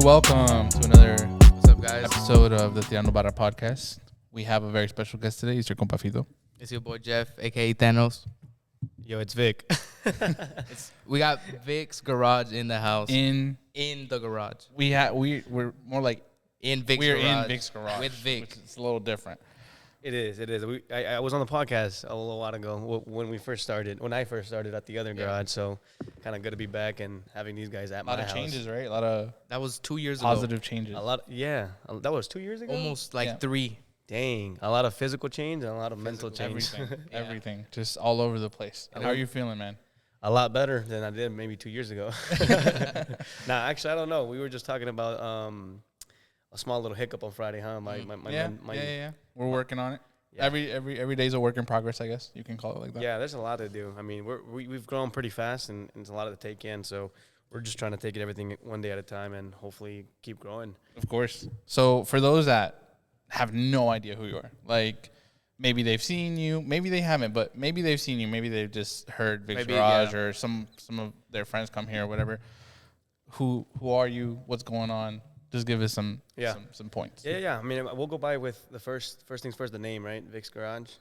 welcome to another What's up, guys? episode of the Tirando Barra podcast. We have a very special guest today. It's your compa Fito. It's your boy Jeff, aka Thanos. Yo, it's Vic. We got Vic's garage in the house. In the garage. we're more like In Vic's we're garage. in Vic's garage With Vic. which is a little different. It is. I was on the podcast a little while ago when I first started at the other garage. So kind of good to be back and having these guys at A lot my of house. changes, right? A lot of That was 2 years ago. positive changes. A lot. Yeah. That was 2 years ago. Almost like Yeah. 3. Dang. A lot of physical change and a lot of mental change. Everything, Yeah. everything, just all over the place. I How are love- you feeling, man? A lot better than I did maybe 2 years ago. Nah, actually, I don't know. We were just talking about a small little hiccup on Friday, huh? Yeah. We're working on it. Yeah. Every day's a work in progress, I guess you can call it like that. Yeah, there's a lot to do. I mean, we've grown pretty fast, and it's a lot to take in. So we're just trying to take it everything one day at a time, and hopefully keep growing. Of course. So for those that have no idea who you are, like maybe they've seen you, maybe they haven't, but maybe they've seen you, maybe they've just heard Vic's Maybe, Garage yeah. or some of their friends come here or whatever. Who are you? What's going on? Just give us some points. Yeah. I mean, we'll go by with the first things first. The name, right? Vic's Garage.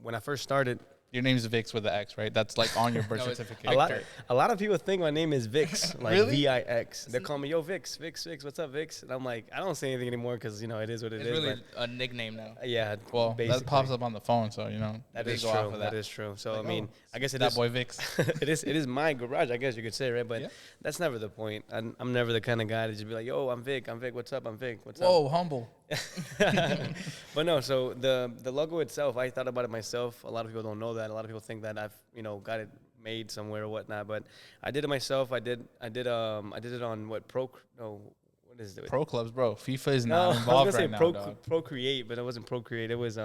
When I first started, Your name's Vix with the X, right? That's like on your birth No, it's certificate. a lot of people think my name is Vix, like Really? Vix. They call me Yo Vix. What's up, Vix? And I'm like, I don't say anything anymore because it is what it It's is. really a nickname now. But yeah, Well, basically. that pops up on the phone, so That they is go off true. of That is true. So Like, I mean, I guess it that is. boy Vix. it is my garage, I guess you could say, right? But Yeah. that's never the point. I'm never the kind of guy to just be like, yo, I'm Vic, what's up, I'm Vic, what's Whoa, humble. up? But no, so the logo itself, I thought about it myself. A lot of people don't know that. A lot of people think that I've, got it made somewhere or whatnot. But I did it myself. I did it on what what is it? Pro clubs, bro. FIFA is No, not I was involved gonna right say now, dog. Procreate, but it wasn't Procreate. It was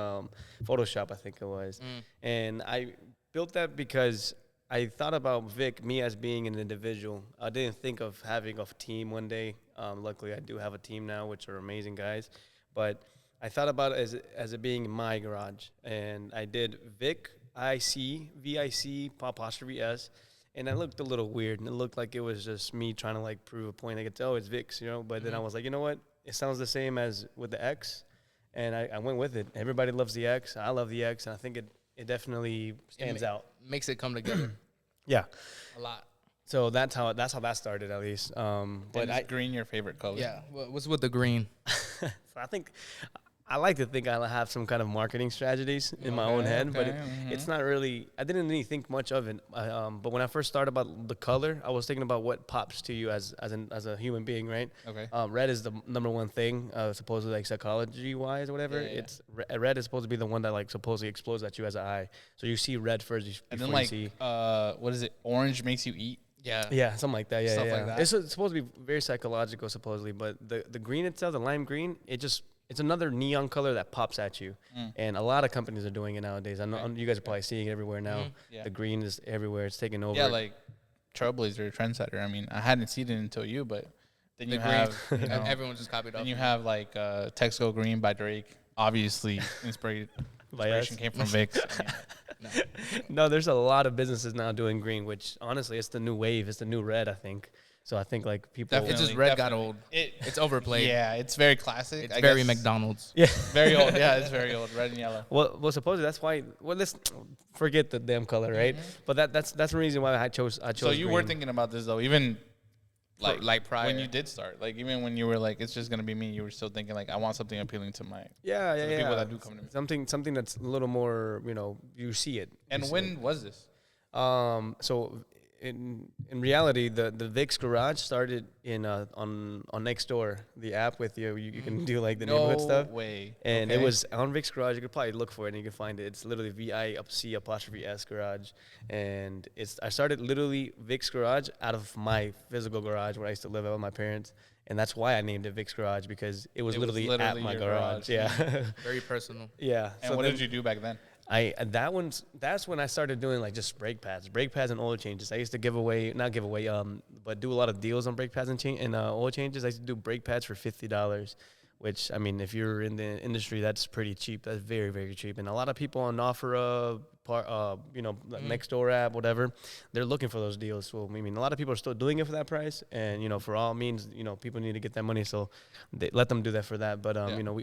Photoshop, I think it was. And I built that because I thought about Vic, me as being an individual. I didn't think of having a team one day. Luckily, I do have a team now, which are amazing guys. But I thought about it as it being my garage. And I did Vic, VIC, apostrophe S. And it looked a little weird. And it looked like it was just me trying to, like, prove a point. Like, it's Vic's, But then I was like, you know what? It sounds the same as with the X. And I went with it. Everybody loves the X. I love the X. And I think it definitely stands out. Makes it come together Yeah. a lot. So that's how that started, at least. But is green your favorite color? Yeah. What's with the green? So I think I like to think I have some kind of marketing strategies in my own head, but it's not really. I didn't really think much of it. But when I first started about the color, I was thinking about what pops to you as a human being, right? Okay. Red is the number one thing, supposedly, like, psychology wise or whatever. Yeah. It's red is supposed to be the one that, like, supposedly explodes at you as an eye. So you see red first And before then, like, you see. what is it? Orange makes you eat. Yeah. Yeah, something like that. Yeah, Stuff yeah. like that. It's supposed to be very psychological, supposedly, but the green itself, the lime green, it's another neon color that pops at you, and a lot of companies are doing it nowadays. I know you guys are probably seeing it everywhere now. Yeah. The green is everywhere; it's taking over. Yeah, like Trailblazer, trendsetter. I mean, I hadn't seen it until you, but then you have, Everyone just copied off. then you have like Texco Green by Drake. Obviously, inspiration came from Vic's. No, there's a lot of businesses now doing green, which honestly, it's the new wave. It's the new red, I think. So I think, like, people. It's just red got old. It's overplayed. Yeah, it's very classic. It's I very guess. McDonald's. Yeah. Very old. Yeah, it's very old. Red and yellow. Well, supposedly that's why. Well, let's forget the damn color, right? But that's the reason why I chose. So you were green. thinking about this though, even Like prior. when you did start, like even when you were like, it's just gonna be me. You were still thinking like, I want something appealing to my Yeah, the people that do come to me. Something that's a little more, you see it. And You see when was this? it. So in reality, the Vic's Garage started in on Nextdoor, the app with you can do, like, the neighborhood stuff. No way. And Okay. it was on Vic's Garage. You could probably look for it and you can find it. It's literally VIC''S Garage. And I started literally Vic's Garage out of my physical garage where I used to live out with my parents. And that's why I named it Vic's Garage, because it was literally at my your garage. Yeah. Very personal. Yeah. And So what then did you do back then? that's when I started doing, like, just brake pads and oil changes. I used to but do a lot of deals on brake pads and oil changes. I used to do brake pads for $50, which, I mean, if you're in the industry, that's pretty cheap. That's very, very cheap. And a lot of people on offer next door app, whatever. They're looking for those deals. So I mean, a lot of people are still doing it for that price, and for all means, people need to get that money, so they let them do that for that. But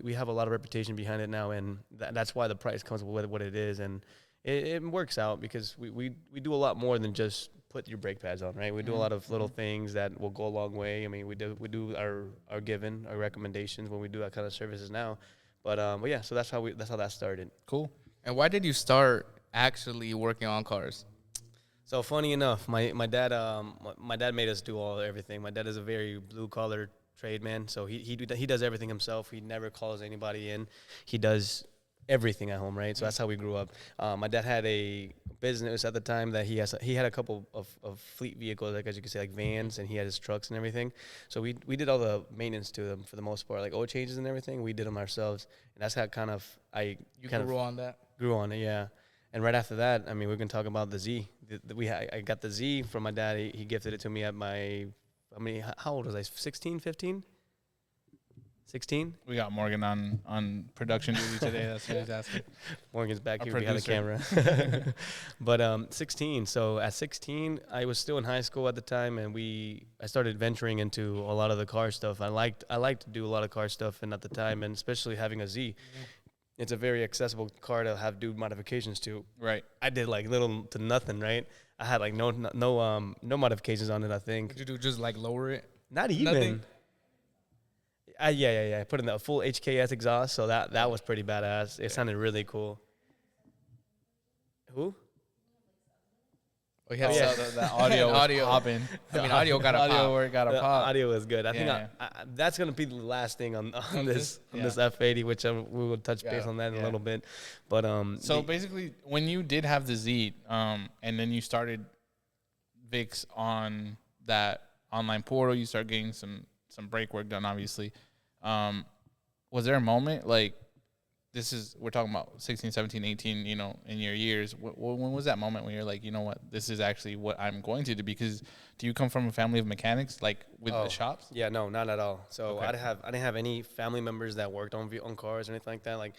we have a lot of reputation behind it now, and that's why the price comes with what it is, and it works out because we do a lot more than just put your brake pads on, right? We do a lot of little things that will go a long way. I mean, we do our given, our recommendations when we do that kind of services now. But yeah, so that's how that started. Cool. And why did you start actually working on cars? So funny enough, my dad made us do everything. My dad is a very blue collar trade man, so he does everything himself. He never calls anybody in. He does everything at home, right? So that's how we grew up. My dad had a business at the time that he had a couple of fleet vehicles, like as you can say, like vans, and he had his trucks and everything. So we did all the maintenance to them for the most part, like oil changes and everything. We did them ourselves, and that's how grew on that. Grew on it, yeah. And right after that, I mean, we can talk about the Z. I got the Z from my dad. He gifted it to me at how old was I? 16, 15? 16? We got Morgan on production duty today. That's what he's asking. Morgan's back Our here behind the camera. But 16. So at 16, I was still in high school at the time, and I started venturing into a lot of the car stuff. I liked to do a lot of car stuff, and at the time, and especially having a Z. It's a very accessible car to do modifications to. Right. I did like little to nothing, right? I had like no modifications on it, I think. What did you do? Just like lower it? Not even. Nothing? Yeah. I put in the full HKS exhaust, so that was pretty badass. It sounded really cool. Who? Oh, yeah. The audio was popping. I mean, audio got a pop. Got a pop. Audio was good. I think that's gonna be the last thing on this F80, which we will touch base on that in a little bit. But so basically, when you did have the Z, and then you started VIX on that online portal, you start getting some brake work done. Obviously, was there a moment like? We're talking about 16, 17, 18, in your years. When was that moment when you're like, you know what, this is actually what I'm going to do? Because do you come from a family of mechanics, like with the shops? Yeah, no, not at all. So Okay. I didn't have any family members that worked on cars or anything like that. Like,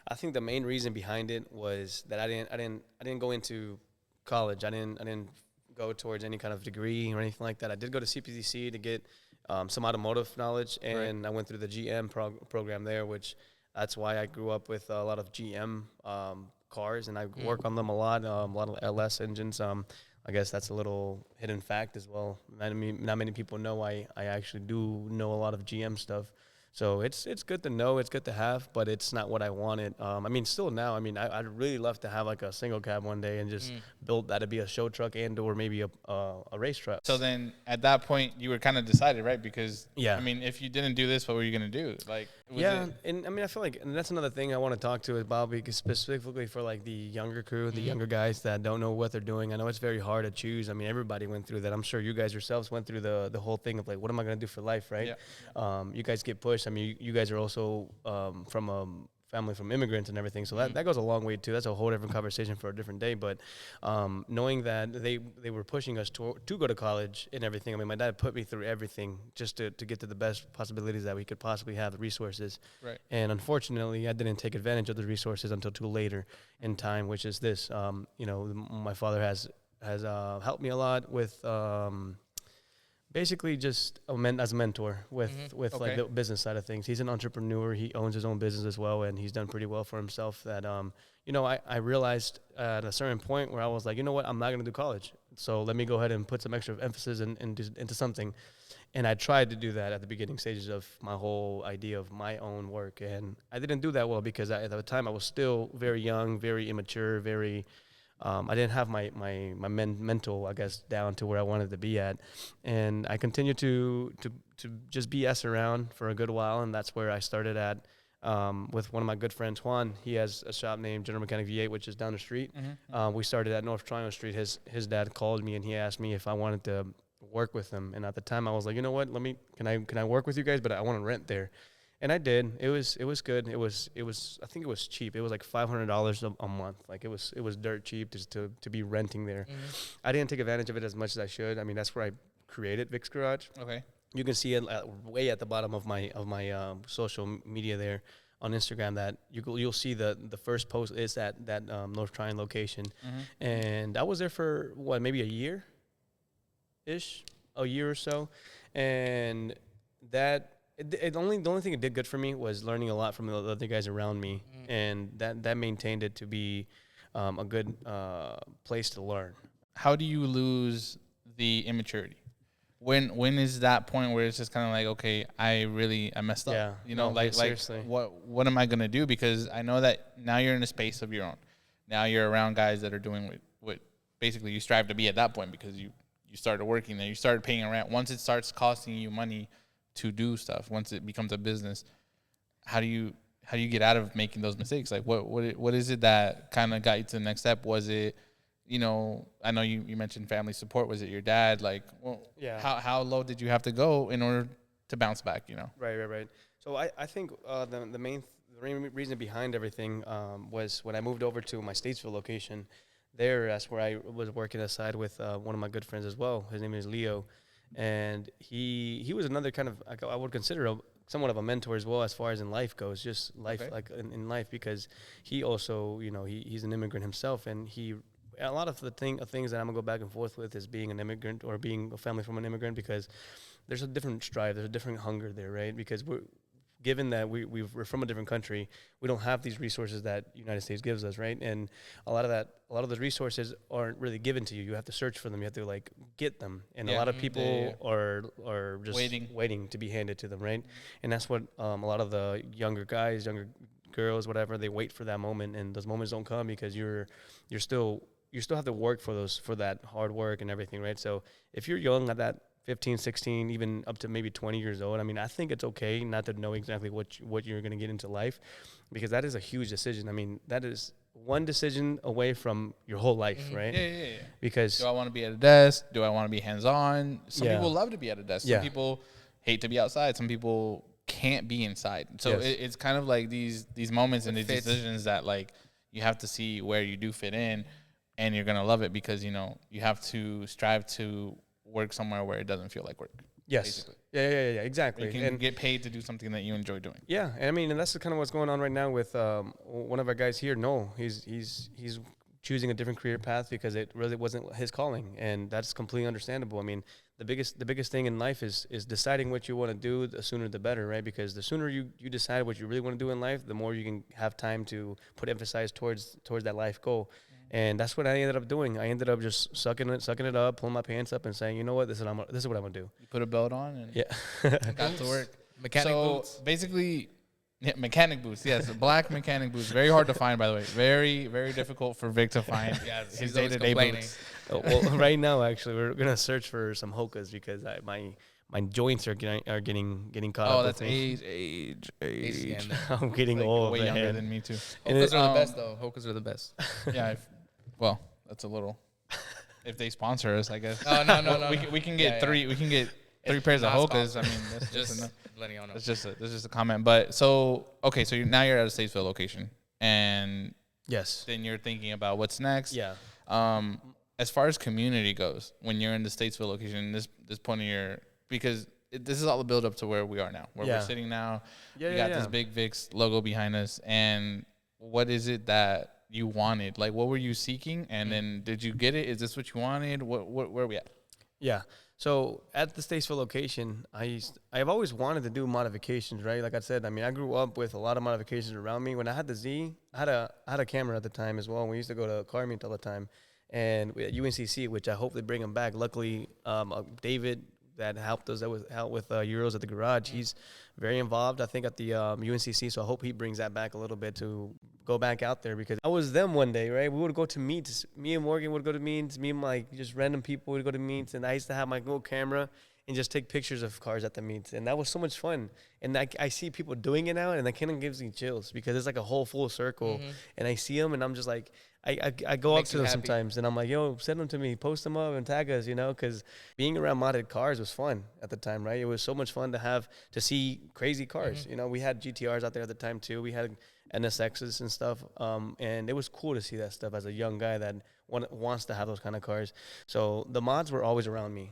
I think the main reason behind it was that I didn't go into college. I didn't go towards any kind of degree or anything like that. I did go to CPDC to get some automotive knowledge, and I went through the GM program there, which that's why I grew up with a lot of GM cars, and I work on them a lot of LS engines. I guess that's a little hidden fact as well. I mean, not many people know I actually do know a lot of GM stuff. So it's good to know, it's good to have, but it's not what I wanted. I mean, still now, I mean, I'd really love to have like a single cab one day and just build that to be a show truck and or maybe a race truck. So then at that point, you were kind of decided, right? Because, Yeah. I mean, if you didn't do this, what were you going to do? Like, And I mean, I feel like, and that's another thing I want to talk to about, because specifically for like the younger crew, the younger guys that don't know what they're doing. I know it's very hard to choose. I mean, everybody went through that. I'm sure you guys yourselves went through the whole thing of like, what am I going to do for life, right? Yeah. You guys get pushed. I mean, you guys are also from a family from immigrants and everything, so that goes a long way too. That's a whole different conversation for a different day. But knowing that they were pushing us to go to college and everything. I mean, my dad put me through everything just to get to the best possibilities that we could possibly have, the resources. Right. And unfortunately, I didn't take advantage of the resources until too later in time, which is this. My father has helped me a lot with. Basically, just as a mentor with like the business side of things. He's an entrepreneur. He owns his own business as well, and he's done pretty well for himself. That I realized at a certain point where I was like, you know what, I'm not going to do college. So let me go ahead and put some extra emphasis into something. And I tried to do that at the beginning stages of my whole idea of my own work, and I didn't do that well because at the time I was still very young, very immature, very. I didn't have my mental, I guess, down to where I wanted to be at, and I continued to just BS around for a good while, and that's where I started at with one of my good friends, Juan. He has a shop named General Mechanic V8, which is down the street. We started at North Triangle Street. His dad called me and he asked me if I wanted to work with him, and at the time I was like, you know what, can I work with you guys, but I want to rent there. And I did. It was good. It was I think it was cheap. It was like $500 a month. Like it was dirt cheap just to be renting there. I didn't take advantage of it as much as I should. I mean, that's where I created Vic's Garage. Okay. You can see it way at the bottom of my social media there on Instagram that you'll see the first post is that North Tryon location, and I was there for what, maybe a year or so, and that the only thing it did good for me was learning a lot from the other guys around me, and that maintained it to be a good place to learn. How do you lose the immaturity? When is that point where it's just kind of like, okay, I messed up? Yeah, You know, no, like seriously. what am I gonna do? Because I know that now you're in a space of your own. Now you're around guys that are doing what basically you strive to be at that point, because you started working there, you started paying rent. Once it starts costing you money to do stuff, once it becomes a business, how do you get out of making those mistakes? Like what is it that kind of got you to the next step? Was it, you know, I know you mentioned family support. Was it your dad? Like, well, Yeah. How low did you have to go in order to bounce back, you know? Right. So I think the main reason behind everything was when I moved over to my Statesville location. That's where I was working aside with one of my good friends as well. His name is Leo, and he was another kind of, I would consider somewhat of a mentor as well, as far as in life goes, just life, Okay. like in life, because he also, you know, he's an immigrant himself, and a lot of the things that I'm gonna go back and forth with is being an immigrant or being a family from an immigrant, because there's a different strive, there's a different hunger there, right? Because given that we're from a different country, we don't have these resources that United States gives us, right? And a lot of those resources aren't really given to you. You have to search for them. You have to like get them, and a lot of people are just waiting to be handed to them, right? And that's what a lot of the younger guys, younger girls, whatever, they wait for that moment, and those moments don't come because you still have to work for that hard work and everything, right? So if you're young at that 15, 16, even up to maybe 20 years old, I mean, I think it's okay not to know exactly what you're going to get into life, because that is a huge decision. I mean, that is one decision away from your whole life, right? Yeah. Because Do I want to be at a desk? Do I want to be hands-on? Some Yeah. people love to be at a desk. Some Yeah. people hate to be outside. Some people can't be inside. So Yes. it's kind of like these moments and these fits. decisions that, like, you have to see where you do fit in, and you're going to love it, because, you know, you have to strive to work somewhere where it doesn't feel like work. yes, Basically. yeah, exactly. You can get paid to do something that you enjoy doing. Yeah, and I mean, and that's kind of what's going on right now with one of our guys here. No, he's choosing a different career path because it really wasn't his calling, and that's completely understandable. I mean, the biggest thing in life is deciding what you want to do. The sooner the better, right? Because the sooner you decide what you really want to do in life, the more you can have time to put emphasis towards that life goal. And that's what I ended up doing. I ended up just sucking it up, pulling my pants up, and saying, you know what, this is what I'm gonna do. You put a belt on and Yeah. got to work. Mechanic So boots. basically, mechanic boots. Yes, black mechanic boots. Very hard to find, by the way. Very, very difficult for Vic to find. Yeah, his he's always day-to-day complaining. boots. Well, right now, actually, we're gonna search for some Hokas because my joints are getting caught up. Oh, with that's me. age. Age. I'm getting Like, old. way younger man. than me too. And Hokas are the um, best, though. Hokas are the best. Yeah. Well, that's a little. If they sponsor us, I guess. Oh, no. We can get Yeah. three. We can get three It's pairs of not Hokas. sponsored. I mean, that's just Just letting y'all know. that's just a comment. But so okay, so now you're at a Statesville location, and Yes. then you're thinking about what's next. Yeah. As far as community goes, when you're in the Statesville location, this point of your, because this is all the build up to where we are now, where Yeah. we're sitting now. Yeah. We got this big VIX logo behind us, and what is it that you wanted? Like, what were you seeking, and then did you get it? Is this what you wanted? What where are we at? Yeah. So at the Statesville location, I've always wanted to do modifications, right? Like I said, I mean, I grew up with a lot of modifications around me. When I had the Z, I had a camera at the time as well. And we used to go to car meet all the time, and we at UNCC, which I hope they bring them back. Luckily, David that helped us out with Euros at the garage. He's very involved, I think, at the UNCC. So I hope he brings that back a little bit to go back out there, because I was them one day, right? We would go to meets. Me and Morgan would go to meets. Me and like just random people would go to meets, and I used to have my little camera and just take pictures of cars at the meets, and that was so much fun. And I see people doing it now, and that kind of gives me chills, because it's like a whole full circle, and I see them, and I'm just like, I go up Makes to you them happy. sometimes, and I'm like, yo, send them to me, post them up, and tag us, you know, because being around modded cars was fun at the time, right? It was so much fun to see crazy cars. You know, we had GTRs out there at the time too. We had NSXs and stuff, and it was cool to see that stuff as a young guy that wants to have those kind of cars. So the mods were always around me.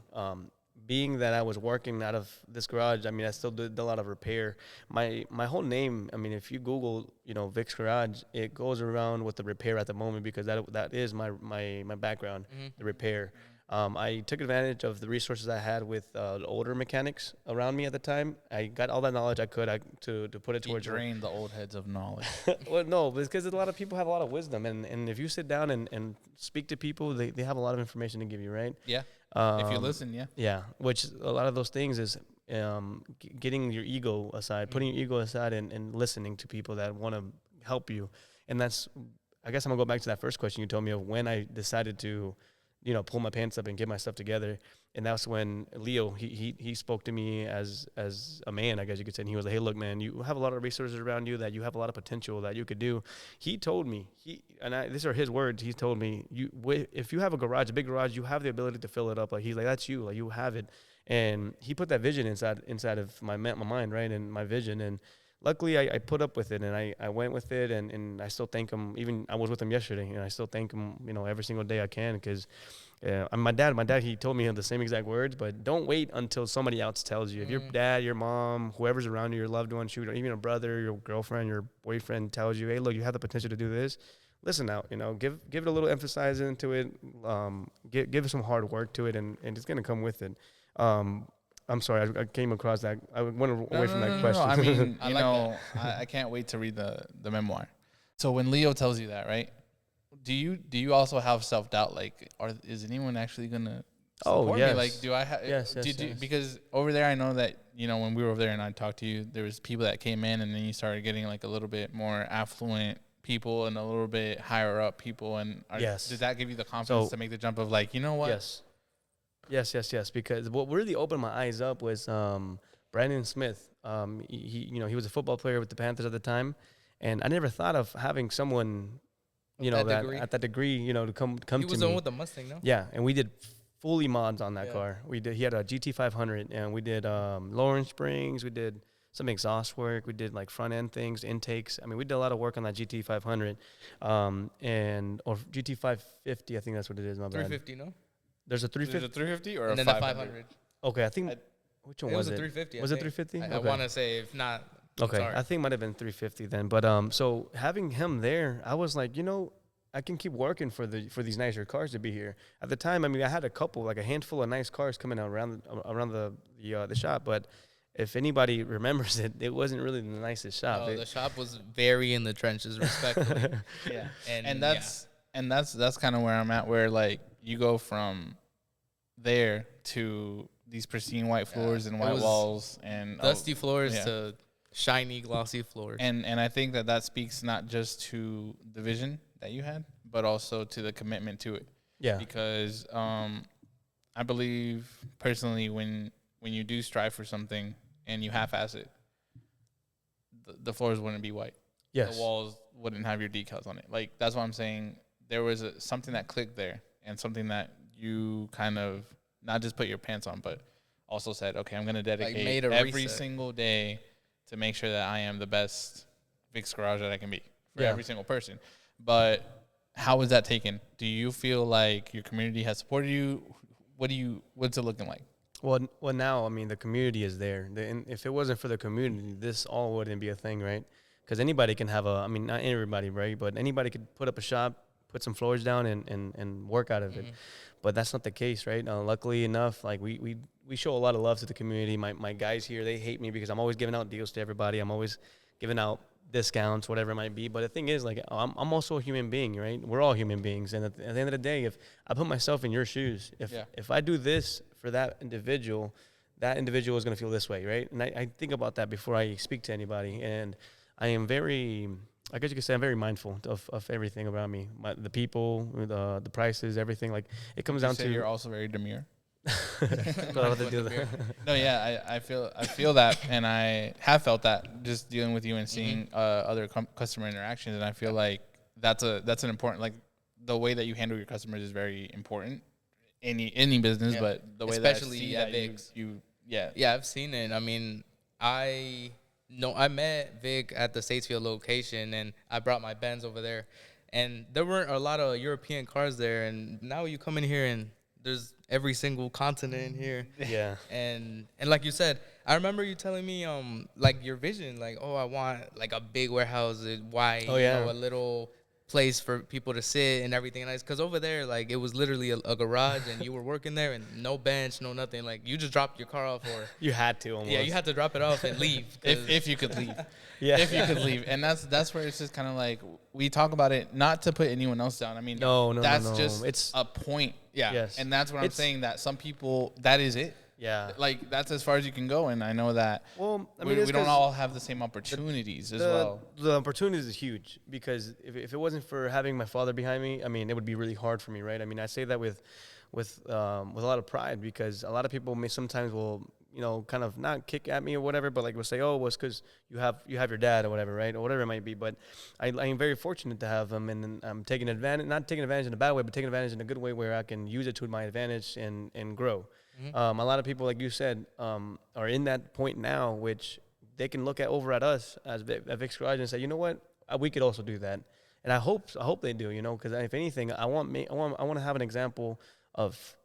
being that I was working out of this garage, I mean, I still did a lot of repair. My whole name, I mean, if you Google, Vic's Garage, it goes around with the repair at the moment because that is my background, the repair. I took advantage of the resources I had with the older mechanics around me at the time. I got all that knowledge I could to put it You towards drain the old heads of knowledge. well, no, because a lot of people have a lot of wisdom, and if you sit down and speak to people, they have a lot of information to give you, right? Yeah. If you listen, yeah. Yeah, which a lot of those things is getting your ego aside, putting your ego aside, and listening to people that want to help you. And that's, I guess I'm gonna go back to that first question you told me of when I decided to, pull my pants up and get my stuff together. And that's when Leo, he spoke to me as a man, I guess you could say. And he was like, hey, look, man, you have a lot of resources around you, that you have a lot of potential that you could do. He told me, these are his words. He told me, if you have a garage, a big garage, you have the ability to fill it up. Like, he's like, that's you. Like, you have it. And he put that vision inside of my mind, right, and my vision. And luckily, I put up with it, and I went with it, and I still thank him. Even I was with him yesterday, and I still thank him, every single day I can, because my dad, he told me the same exact words, but don't wait until somebody else tells you. If your dad, your mom, whoever's around you, your loved one, shoot, or even a brother, your girlfriend, your boyfriend tells you, hey, look, you have the potential to do this, listen out, give it a little emphasis into it, give some hard work to it, and it's going to come with it. I'm sorry, I came across that. I went away from that question. I mean, I can't wait to read the memoir. So when Leo tells you that, right? Do you also have self-doubt? Like, is anyone actually gonna support me? Like, do I have? Yes. Because over there, I know that when we were over there and I talked to you, there was people that came in, and then you started getting like a little bit more affluent people and a little bit higher up people. And did that give you the confidence to make the jump of like, you know what? Yes. Because what really opened my eyes up was Brandon Smith. He was a football player with the Panthers at the time, and I never thought of having someone, at that degree, to come to me. He was the one with the Mustang, no? Yeah, and we did fully mods on that car. He had a GT500, and we did lowering springs. We did some exhaust work. We did like front end things, intakes. I mean, we did a lot of work on that GT500, or GT550. I think that's what it is. My bad. 350, no? There's a 350. There's a 350 or and a then 500? Okay, I think. Which one was it? It was a 350. Was it 350? I want to say, if not. Okay, sorry. I think it might have been 350 then. But so having him there, I was like, I can keep working for these nicer cars to be here. At the time, I mean, I had a handful of nice cars coming out around the shop. But if anybody remembers it, it wasn't really the nicest shop. No, the shop was very in the trenches, respectfully. Yeah, and that's kind of where I'm at. Where like you go from there to these pristine white floors and white walls and dusty floors to shiny, glossy floors. And I think that speaks not just to the vision that you had, but also to the commitment to it. Yeah. Because I believe personally when you do strive for something and you half-ass it, the floors wouldn't be white. Yes. The walls wouldn't have your decals on it. Like, that's what I'm saying. There was something that clicked there, and something that you kind of not just put your pants on, but also said, okay, I'm going to dedicate every single day to make sure that I am the best Vic's Garage that I can be for every single person. But how was that taken? Do you feel like your community has supported you? What's it looking like? Well, now, I mean, the community is there. And if it wasn't for the community, this all wouldn't be a thing, right? Because anybody can have not everybody, right? But anybody could put up a shop, put some floors down, and work out of it. But that's not the case, right? Luckily enough, like we show a lot of love to the community. My guys here, they hate me because I'm always giving out deals to everybody. I'm always giving out discounts, whatever it might be. But the thing is, like, I'm also a human being, right? We're all human beings. And at the end of the day, if I put myself in your shoes, if I do this for that individual is going to feel this way, right? And I think about that before I speak to anybody. And I am very, I guess you could say I'm very mindful of everything around me. The people, the prices, everything. Like, it comes down to... You're also very demure. No, yeah, I feel that, and I have felt that just dealing with you and seeing other customer interactions, and I feel like that's an important, like, the way that you handle your customers is very important. Any business, but the way especially that at Vic's. Yeah, I've seen it. I mean, I met Vic at the Statesfield location, and I brought my Benz over there, and there weren't a lot of European cars there. And now you come in here and there's every single continent in here. Yeah. And like you said, I remember you telling me like your vision, like, oh, I want like a big warehouse, why Oh, you yeah. know, a little place for people to sit and everything nice. Cause over there, like it was literally a garage, and you were working there, and no bench, no nothing. Like you just dropped your car off, or You had to almost. yeah, you had to drop it off and leave. If you could leave. Yeah. If you could leave. And that's where it's just kind of like, we talk about it not to put anyone else down. I mean, No, that's no. just It's a point. Yeah. Yes. And that's what I'm It's- saying, that some people, that is it. yeah. Like, that's as far as you can go. And I know that Well, I we mean, it's don't 'cause all have the same opportunities as the, well. The opportunities is huge, because if it wasn't for having my father behind me, I mean, it would be really hard for me, right? I mean, I say that with a lot of pride, because a lot of people may sometimes will, you know, kind of not kick at me or whatever, but like will say, oh, well, it's because you have your dad or whatever, right? Or whatever it might be. But I am very fortunate to have him, and I'm taking advantage, not taking advantage in a bad way, but taking advantage in a good way where I can use it to my advantage and grow. A lot of people, like you said, are in that point now, which they can look at over at us at Vic's Garage and say, you know what, we could also do that. And I hope they do, you know, because if anything, I want to have an example of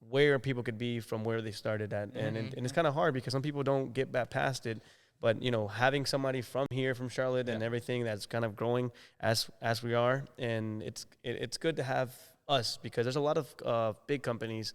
where people could be from where they started at. And it's kind of hard, because some people don't get back past it. But, you know, having somebody from here, from Charlotte, and everything that's kind of growing as we are, and it's good to have us, because there's a lot of big companies,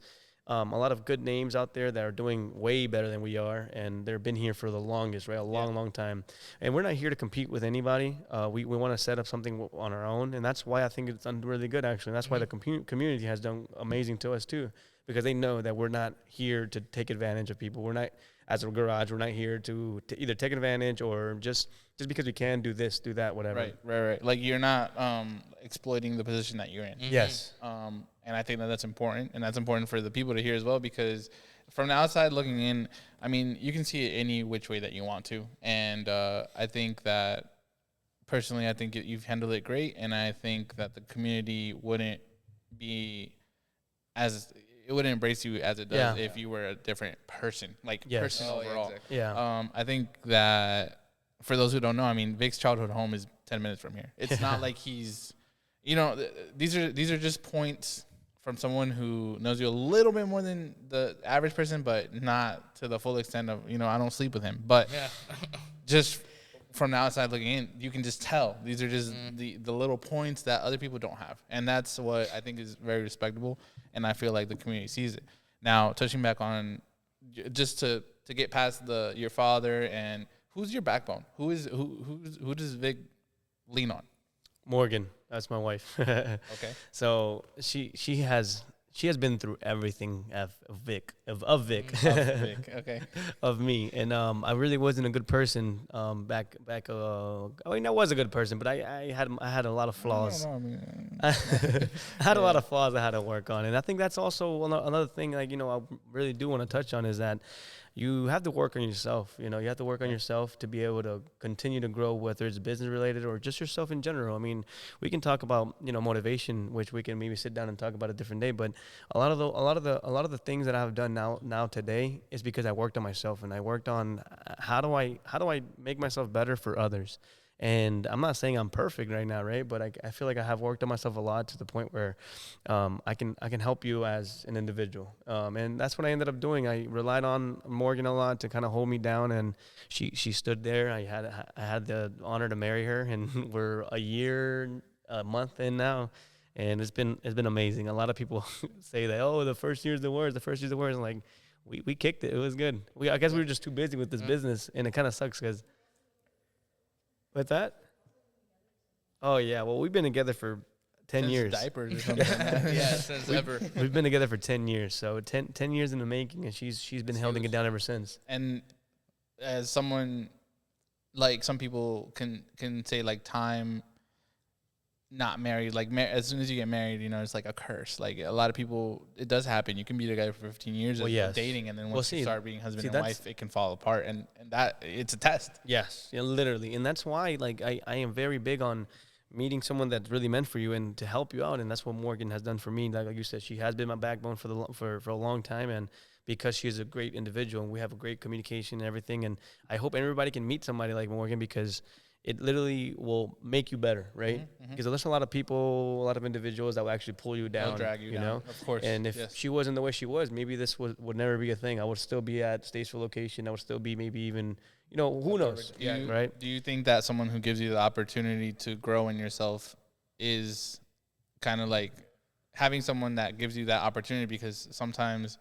a lot of good names out there that are doing way better than we are, and they've been here for the longest, right? A long time. And we're not here to compete with anybody. We want to set up something on our own, and that's why I think it's done really good, actually. And that's why the community has done amazing to us, too, because they know that we're not here to take advantage of people. We're not, as a garage, we're not here to either take advantage or just because we can do this, do that, whatever. Right. Like, you're not exploiting the position that you're in. Yes. And I think that's important, and that's important for the people to hear as well, because from the outside looking in, I mean, you can see it any which way that you want to. And I think that, personally, I think you've handled it great, and I think that the community wouldn't embrace you as it does if you were a different person, like person overall. Exactly. Yeah. I think that, for those who don't know, I mean, Vic's childhood home is 10 minutes from here. It's not like he's, you know, these are just points from someone who knows you a little bit more than the average person, but not to the full extent of, you know, I don't sleep with him. But just from the outside looking in, you can just tell. These are just the little points that other people don't have. And that's what I think is very respectable, and I feel like the community sees it. Now, touching back on, just to get past your father, and who's your backbone? Who does Vic lean on? Morgan, that's my wife. Okay. So she has been through everything of Vic, Okay. of me, and I really wasn't a good person back. I mean, I was a good person, but I had a lot of flaws. I had a lot of flaws I had to work on, and I think that's also another thing. Like, you know, I really do want to touch on is that you have to work on yourself. You know, you have to work on yourself to be able to continue to grow, whether it's business related or just yourself in general. I mean, we can talk about, you know, motivation, which we can maybe sit down and talk about a different day. But a lot of the things that I've done now today is because I worked on myself, and I worked on how do I make myself better for others. And I'm not saying I'm perfect right now, right? But I feel like I have worked on myself a lot to the point where I can help you as an individual. And that's what I ended up doing. I relied on Morgan a lot to kind of hold me down, and she stood there. I had the honor to marry her, and we're a month in now. And it's been amazing. A lot of people say that, oh, the first year's the worst. I'm like, we kicked it. It was good. I guess we were just too busy with this business, and it kind of sucks because. What's that? Oh, yeah. Well, we've been together for 10 Since years. diapers or something. Since ever. We've been together for 10 years. So 10 years in the making, and she's been holding it down ever since. And as someone, like, some people can say, like, time not married, like, as soon as you get married, you know, it's like a curse. Like, a lot of people, it does happen. You can be together for 15 years of dating, and then once you start being husband and wife, it can fall apart, and that it's a test. Yes, yeah, literally. And that's why, like, I am very big on meeting someone that's really meant for you and to help you out, and that's what Morgan has done for me. Like you said, she has been my backbone for a long time, and because she is a great individual, and we have a great communication and everything, and I hope everybody can meet somebody like Morgan, because it literally will make you better, right? Because there's a lot of people, a lot of individuals that will actually pull you down, They'll drag you down, know? of course. And if she wasn't the way she was, maybe this would never be a thing. I would still be at Statesville location. I would still be maybe even, who knows, right? Do you think that someone who gives you the opportunity to grow in yourself is kind of like having someone that gives you that opportunity? Because sometimes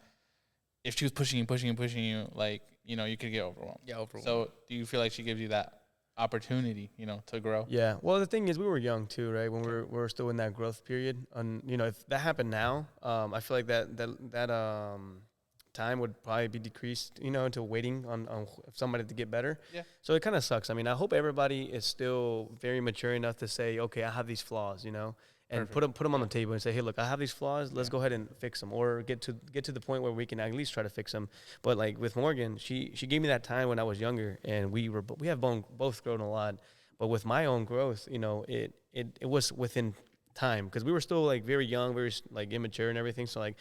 if she was pushing you, like, you could get overwhelmed. Yeah, overwhelmed. So do you feel like she gives you that opportunity, to grow? Yeah. Well, the thing is, we were young too, right? When we were still in that growth period, and if that happened now, I feel like that time would probably be decreased, to waiting on somebody to get better. Yeah. So it kind of sucks. I mean, I hope everybody is still very mature enough to say, okay, I have these flaws, and Perfect. put them on the table and say, hey, look, I have these flaws. Let's go ahead and fix them, or get to the point where we can at least try to fix them. But like with Morgan, she gave me that time when I was younger, and we have both grown a lot. But with my own growth, it was within time, because we were still like very young, very like immature and everything. So like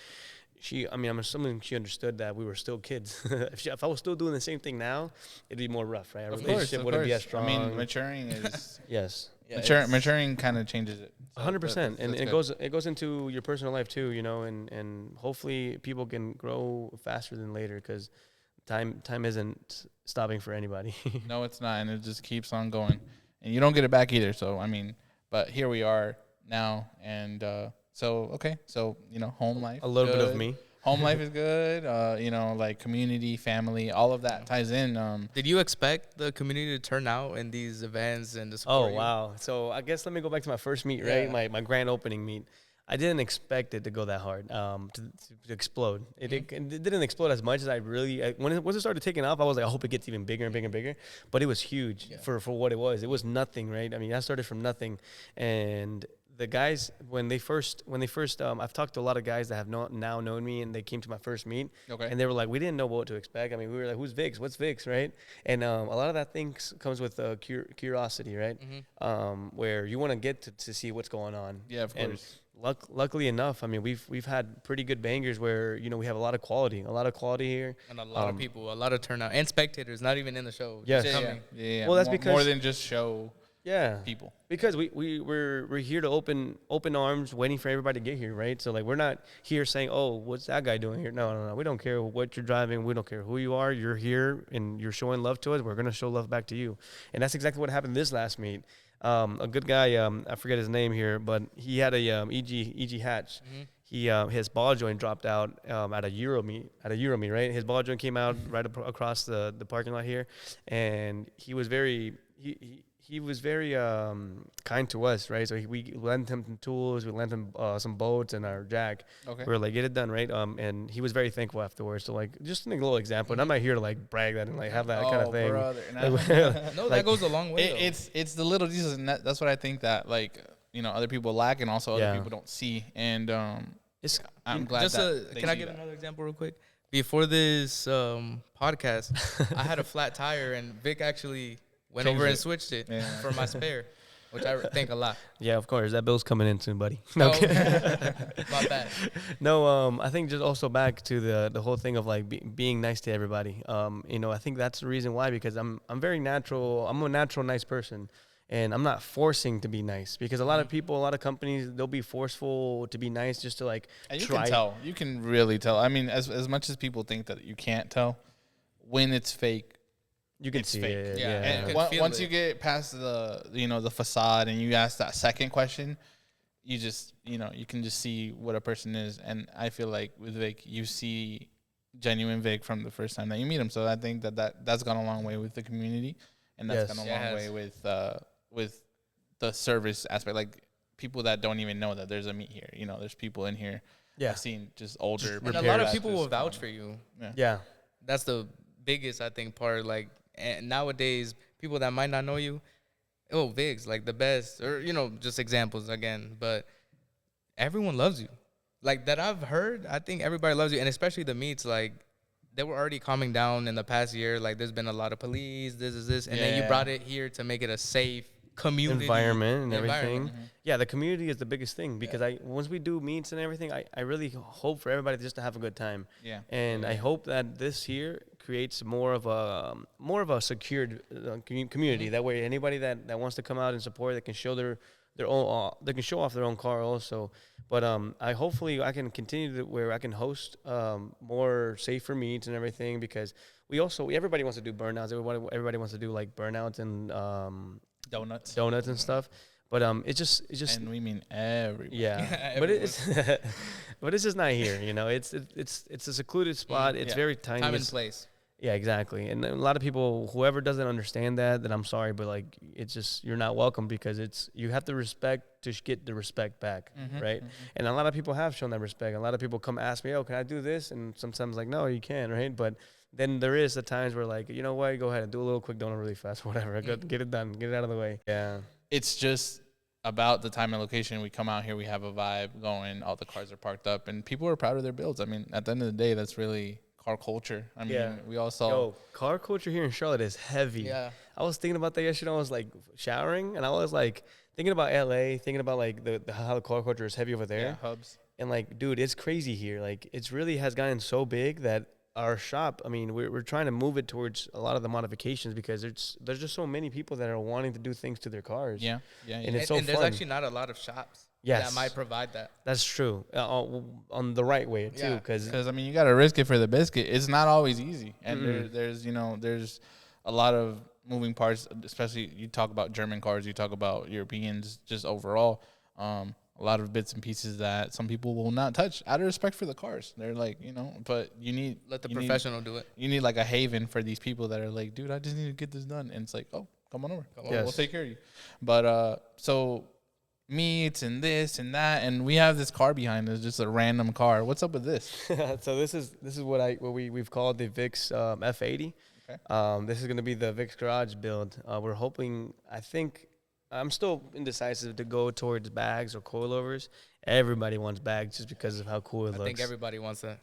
I'm assuming she understood that we were still kids. If I was still doing the same thing now, it'd be more rough, right? Our relationship wouldn't be as strong. I mean, maturing is yes. Yeah, maturing kind of changes it. 100%, and it goes into your personal life too, and hopefully people can grow faster than later, because time isn't stopping for anybody. No, it's not, and it just keeps on going, and you don't get it back either. So I mean, but here we are now, and so home life. A little good. bit of me. Home life is good. Like community, family, all of that ties in. Did you expect the community to turn out in these events and to Oh, support you? wow. So I guess let me go back to my first meet, right? Yeah. My grand opening meet. I didn't expect it to go that hard, to explode. It didn't explode as much as once it started taking off, I was like, I hope it gets even bigger and bigger and bigger. But it was huge for what it was. It was nothing, right? I mean, I started from nothing. And the guys, when they first, I've talked to a lot of guys that have now known me, and they came to my first meet, and they were like, we didn't know what to expect. I mean, we were like, who's Vix? What's Vix, right? And a lot of that comes with curiosity, right? Where you want to get to see what's going on. Yeah, of course. And luckily enough, I mean, we've had pretty good bangers where we have a lot of quality here, And a lot of people, a lot of turnout, and spectators, not even in the show. Yes. Yeah. Well, that's more because than just show. Yeah, people, because we're here to open arms, waiting for everybody to get here, right? So like, we're not here saying, oh, what's that guy doing here? No, we don't care what you're driving, we don't care who you are. You're here and you're showing love to us. We're gonna show love back to you, and that's exactly what happened this last meet. A good guy, I forget his name here, but he had a EG hatch. He his ball joint dropped out at a Euro meet, right? His ball joint came out right across the parking lot here, and he was very he was very kind to us, right? So we lent him some tools, we lent him some boats and our jack. Okay. We were like, get it done, right? And he was very thankful afterwards. So like, just a little example. And I'm not here to like brag that and like have that kind of thing. Brother. No, that goes a long way. It's the little details, and that's what I think that like other people lack, and also other people don't see. And I'm glad. Can I give another example real quick? Before this podcast, I had a flat tire, and Vic actually went over and switched it for my spare, which I think a lot. Yeah, of course. That bill's coming in soon, buddy. No, my bad. No, I think just also back to the whole thing of like being nice to everybody. I think that's the reason why, because I'm very natural. I'm a natural nice person, and I'm not forcing to be nice, because a lot of people, a lot of companies, they'll be forceful to be nice just to like and you try. can tell. You can really tell. I mean, as much as people think that you can't tell, when it's fake, you can it's see fake. it. Yeah. And feel once it. you get past the facade and you ask that second question, you just you can just see what a person is. And I feel like with Vic, you see genuine Vic from the first time that you meet him. So I think that's gone a long way with the community, and that's gone a long way with the service aspect. Like people that don't even know that there's a meet here. There's people in here. Yeah. I've seen just older. And a lot of people will vouch for you. Yeah. That's the biggest, I think, part. Like, and nowadays, people that might not know you, oh, Vig's like the best, or just examples again. But everyone loves you, like that I've heard. I think everybody loves you, and especially the meets. Like, they were already calming down in the past year. Like, there's been a lot of police, this, and then you brought it here to make it a safe community environment and everything. Mm-hmm. Yeah, the community is the biggest thing, because once we do meets and everything, I really hope for everybody just to have a good time. Yeah. And I hope that this year creates more of a secured community. That way, anybody that wants to come out and support, they can show their own they can show off their own car also. But I hopefully I can continue to where I can host more safer meets and everything, because everybody wants to do burnouts. Everybody wants to do like burnouts and Donuts and stuff. But it's just and we mean everybody. yeah. But it's but it's just not here. You know, it's a secluded spot. It's very tiny. Time and place. Yeah, exactly. And a lot of people, whoever doesn't understand that, then I'm sorry, but like, it's just, you're not welcome, because you have to respect to get the respect back, right? And a lot of people have shown that respect. A lot of people come ask me, oh, can I do this? And sometimes like, no, you can't, right? But then there is the times where like, you know what, go ahead and do a little quick donut really fast, whatever. Get it done, get it out of the way. Yeah. It's just about the time and location. We come out here, we have a vibe going, all the cars are parked up, and people are proud of their builds. I mean, at the end of the day, that's really car culture. I mean, we all saw. Yo, car culture here in Charlotte is heavy. Yeah. I was thinking about that yesterday. I was like showering, and I was like thinking about LA, thinking about like how the car culture is heavy over there. Yeah, hubs. And like, dude, it's crazy here. Like, it's really has gotten so big that our shop, I mean, we're trying to move it towards a lot of the modifications, because there's just so many people that are wanting to do things to their cars. Yeah. And it's so fun. There's actually not a lot of shops that might provide that. That's true. On the right way too, because I mean, you got to risk it for the biscuit. It's not always easy, and there's a lot of moving parts. Especially you talk about German cars, you talk about Europeans, just overall. A lot of bits and pieces that some people will not touch out of respect for the cars. They're like, but you need let the professional do it. You need like a haven for these people that are like, dude, I just need to get this done, and it's like, oh, come on over, we'll take care of you. But so meets and this and that, and we have this car behind us, just a random car. What's up with this? So this is what we've called the VIX F80. Okay. This is going to be the VIX Garage build. We're hoping, I think, I'm still indecisive to go towards bags or coilovers. Everybody wants bags just because of how cool it looks. I think everybody wants that.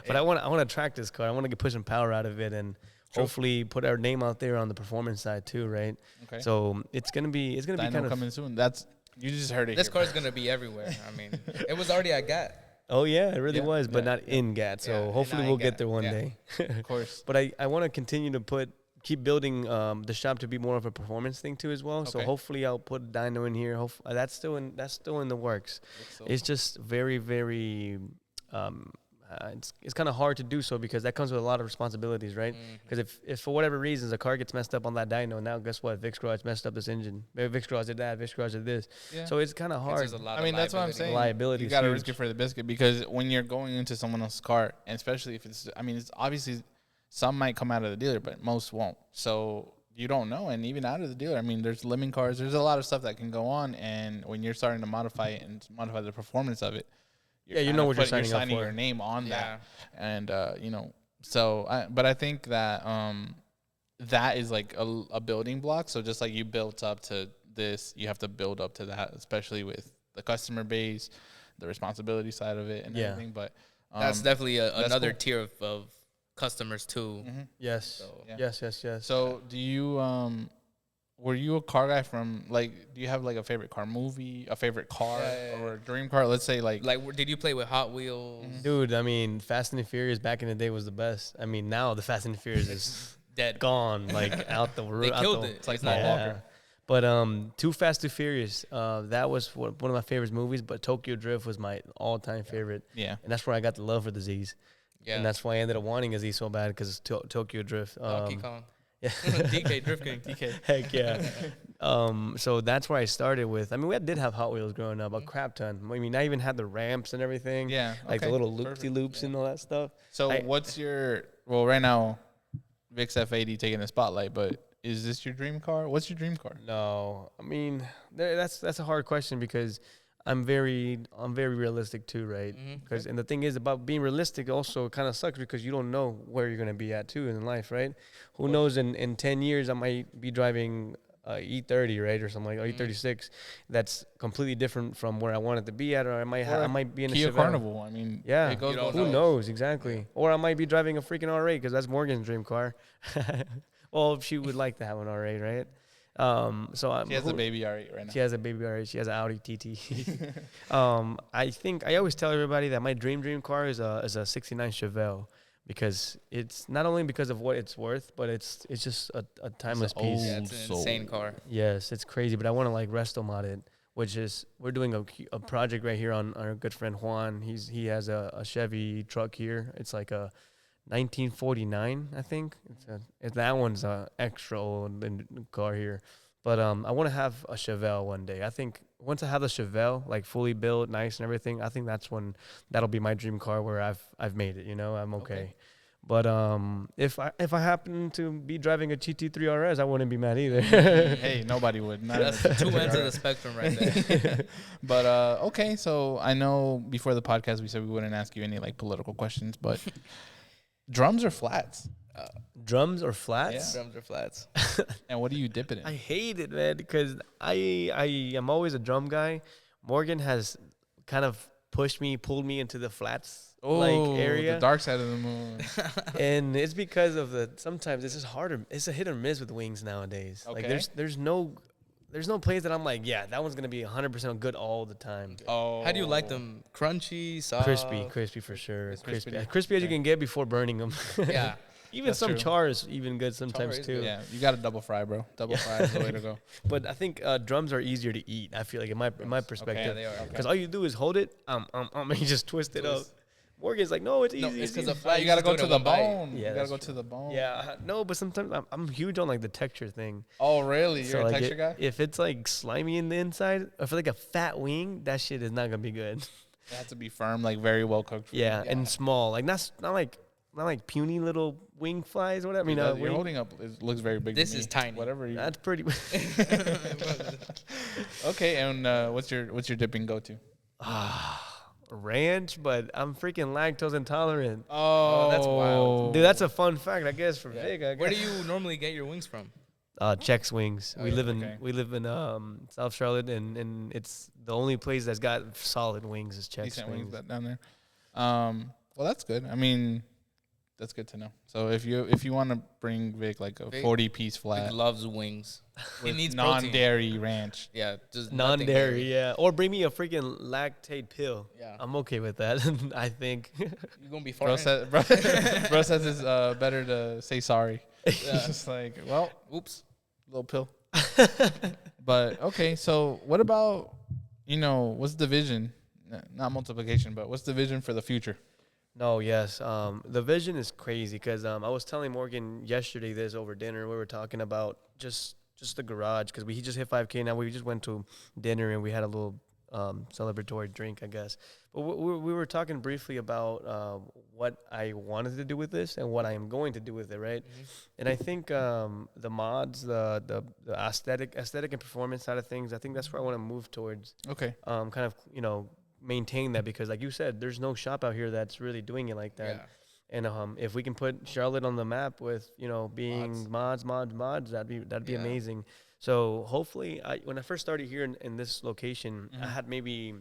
But I want to track this car. I want to put some power out of it, and hopefully put our name out there on the performance side too, right? Okay. So it's gonna be kind of coming soon. You just heard it. This car's gonna be everywhere. I mean, it was already at GAT. Oh yeah, it really was, but not in GAT. So hopefully we'll get there one day. Of course. But I want to continue to keep building the shop to be more of a performance thing too as well. Okay. So hopefully I'll put a dyno in here. That's still in the works. It's just very, very it's kind of hard to do so, because that comes with a lot of responsibilities, right? Because if for whatever reasons a car gets messed up on that dyno, now guess what? VIX Garage messed up this engine. Maybe VIX Garage did that. VIX Garage did this. Yeah. So it's kind of hard. I mean, that's what I'm saying. Liability. You got to risk it for the biscuit, because when you're going into someone else's car, and especially if it's obviously some might come out of the dealer, but most won't. So you don't know. And even out of the dealer, I mean, there's lemming cars. There's a lot of stuff that can go on. And when you're starting to modify it and modify the performance of it, you know what you're signing up for. Your name on that. And, so, but I think that that is like a building block. So just like you built up to this, you have to build up to that, especially with the customer base, the responsibility side of it and everything. But that's definitely another tier of customers too. Yes. So, yes. So do you were you a car guy from, like, do you have like a favorite car movie, a favorite car or a dream car? Let's say like did you play with Hot Wheels? Dude, I mean, Fast and the Furious back in the day was the best. I mean, now the Fast and the Furious is dead, gone, like out the roof. They killed it. It's like Paul Walker. But Too Fast, Too Furious, that was one of my favorite movies. But Tokyo Drift was my all-time favorite. Yeah, and that's where I got the love for the Z's. Yeah, and that's why I ended up wanting a Z so bad, because it's Tokyo Drift. Donkey Kong. Yeah. DK Drift King. DK. Heck yeah. So that's where I started with. I mean, we did have Hot Wheels growing up, a crap ton. I mean, I even had the ramps and everything. Yeah. Like the little loopy-loops and all that stuff. So what's your, well, right now, VIX F80 taking the spotlight, but is this your dream car? What's your dream car? No. I mean, that's a hard question, because I'm very realistic too, right? Because and the thing is about being realistic also kind of sucks, because you don't know where you're gonna be at too in life, right? Who knows? In 10 years I might be driving E30, right, or something like E36. That's completely different from where I wanted to be at, or I might be in a Kia Chevelle. Carnival. I mean, yeah, who knows exactly? Or I might be driving a freaking R8, because that's Morgan's dream car. Well, she would like to have an R8, right? So she has a baby R8 right now. She has a baby R8. She has an Audi TT. I think I always tell everybody that my dream car is a '69 Chevelle, because it's not only because of what it's worth, but it's just a timeless piece. Yeah, it's an insane car. Yes, it's crazy, but I want to like resto mod it, which is we're doing a project right here on our good friend Juan. He has a Chevy truck here. It's like a 1949, I think. That one's a extra old car here, but I want to have a Chevelle one day. I think once I have the Chevelle like fully built, nice and everything, I think that's when that'll be my dream car where I've made it. You know, I'm okay. But if I happen to be driving a GT3 RS, I wouldn't be mad either. Hey, nobody would. That's the 2 ends of the spectrum right there. But okay, so I know before the podcast we said we wouldn't ask you any like political questions, but drums or flats? Drums or flats? Drums or flats. And what do you dip it in? I hate it, man, because I am always a drum guy. Morgan has kind of pulled me into the flats area, the dark side of the moon. And it's because of sometimes it's just harder. It's a hit or miss with wings nowadays. Okay. Like there's no place that I'm like, yeah, that one's gonna be 100% good all the time. Oh, How do you like them? Crunchy, soft? Crispy for sure. Crispy. Crispy as you can get before burning them. Yeah. Even That's some true. char is even good sometimes Char is too. good. Yeah, you got to double fry, bro. Double fry is the way to go. But I think drums are easier to eat. I feel like in my perspective, they are. because all you do is hold it, and you just twist it up. Morgan's like, no, it's easy. No, it's because easy. a flat You got to just go do it to in the one bite. bone. Yeah, You got to that's go true. to the bone. Yeah, no, but sometimes I'm huge on like the texture thing. Oh, really? You're So a like texture guy? if it's like slimy in the inside, or for like a fat wing, that shit is not gonna be good. It has to be firm, like very well cooked. Yeah, and small, like not like puny little wing flies or whatever. I mean, You're wing. holding up. It looks very big. This to me. is tiny. Whatever. You, That's pretty. okay, and what's your dipping go to? Ranch, but I'm freaking lactose intolerant. Oh, that's wild. Dude, that's a fun fact, I guess, for Vic. I Where do guess. you normally get your wings from? Chex Wings. Oh, we yeah, live okay. in South Charlotte, and it's the only place that's got solid wings is Chex decent Wings. wings down there. Well, that's good. I mean, that's good to know. So if you want to bring Vic like a Vic- 40-piece Vic flat loves wings. He with needs protein. non-dairy ranch, Yeah, just Non-dairy, nothing dairy. yeah. Or bring me a freaking lactate pill. Yeah. I'm okay with that. I think. You're gonna be bro farting. bro says it's better to say sorry. It's just like, well, Oops. little pill. But okay, so what about, what's the vision? Not multiplication, but what's the vision for the future? No, yes. The vision is crazy because I was telling Morgan yesterday this over dinner. We were talking about just the garage because he just hit 5K. Now we just went to dinner and we had a little celebratory drink, I guess. But we were talking briefly about what I wanted to do with this and what I am going to do with it, right? Mm-hmm. And I think the mods, the aesthetic and performance side of things, I think that's where I want to move towards. Okay. Kind of, maintain that because, like you said, there's no shop out here that's really doing it like that. Yeah. And if we can put Charlotte on the map with being mods, that'd be Yeah. amazing. So hopefully, when I first started here in this location, I had maybe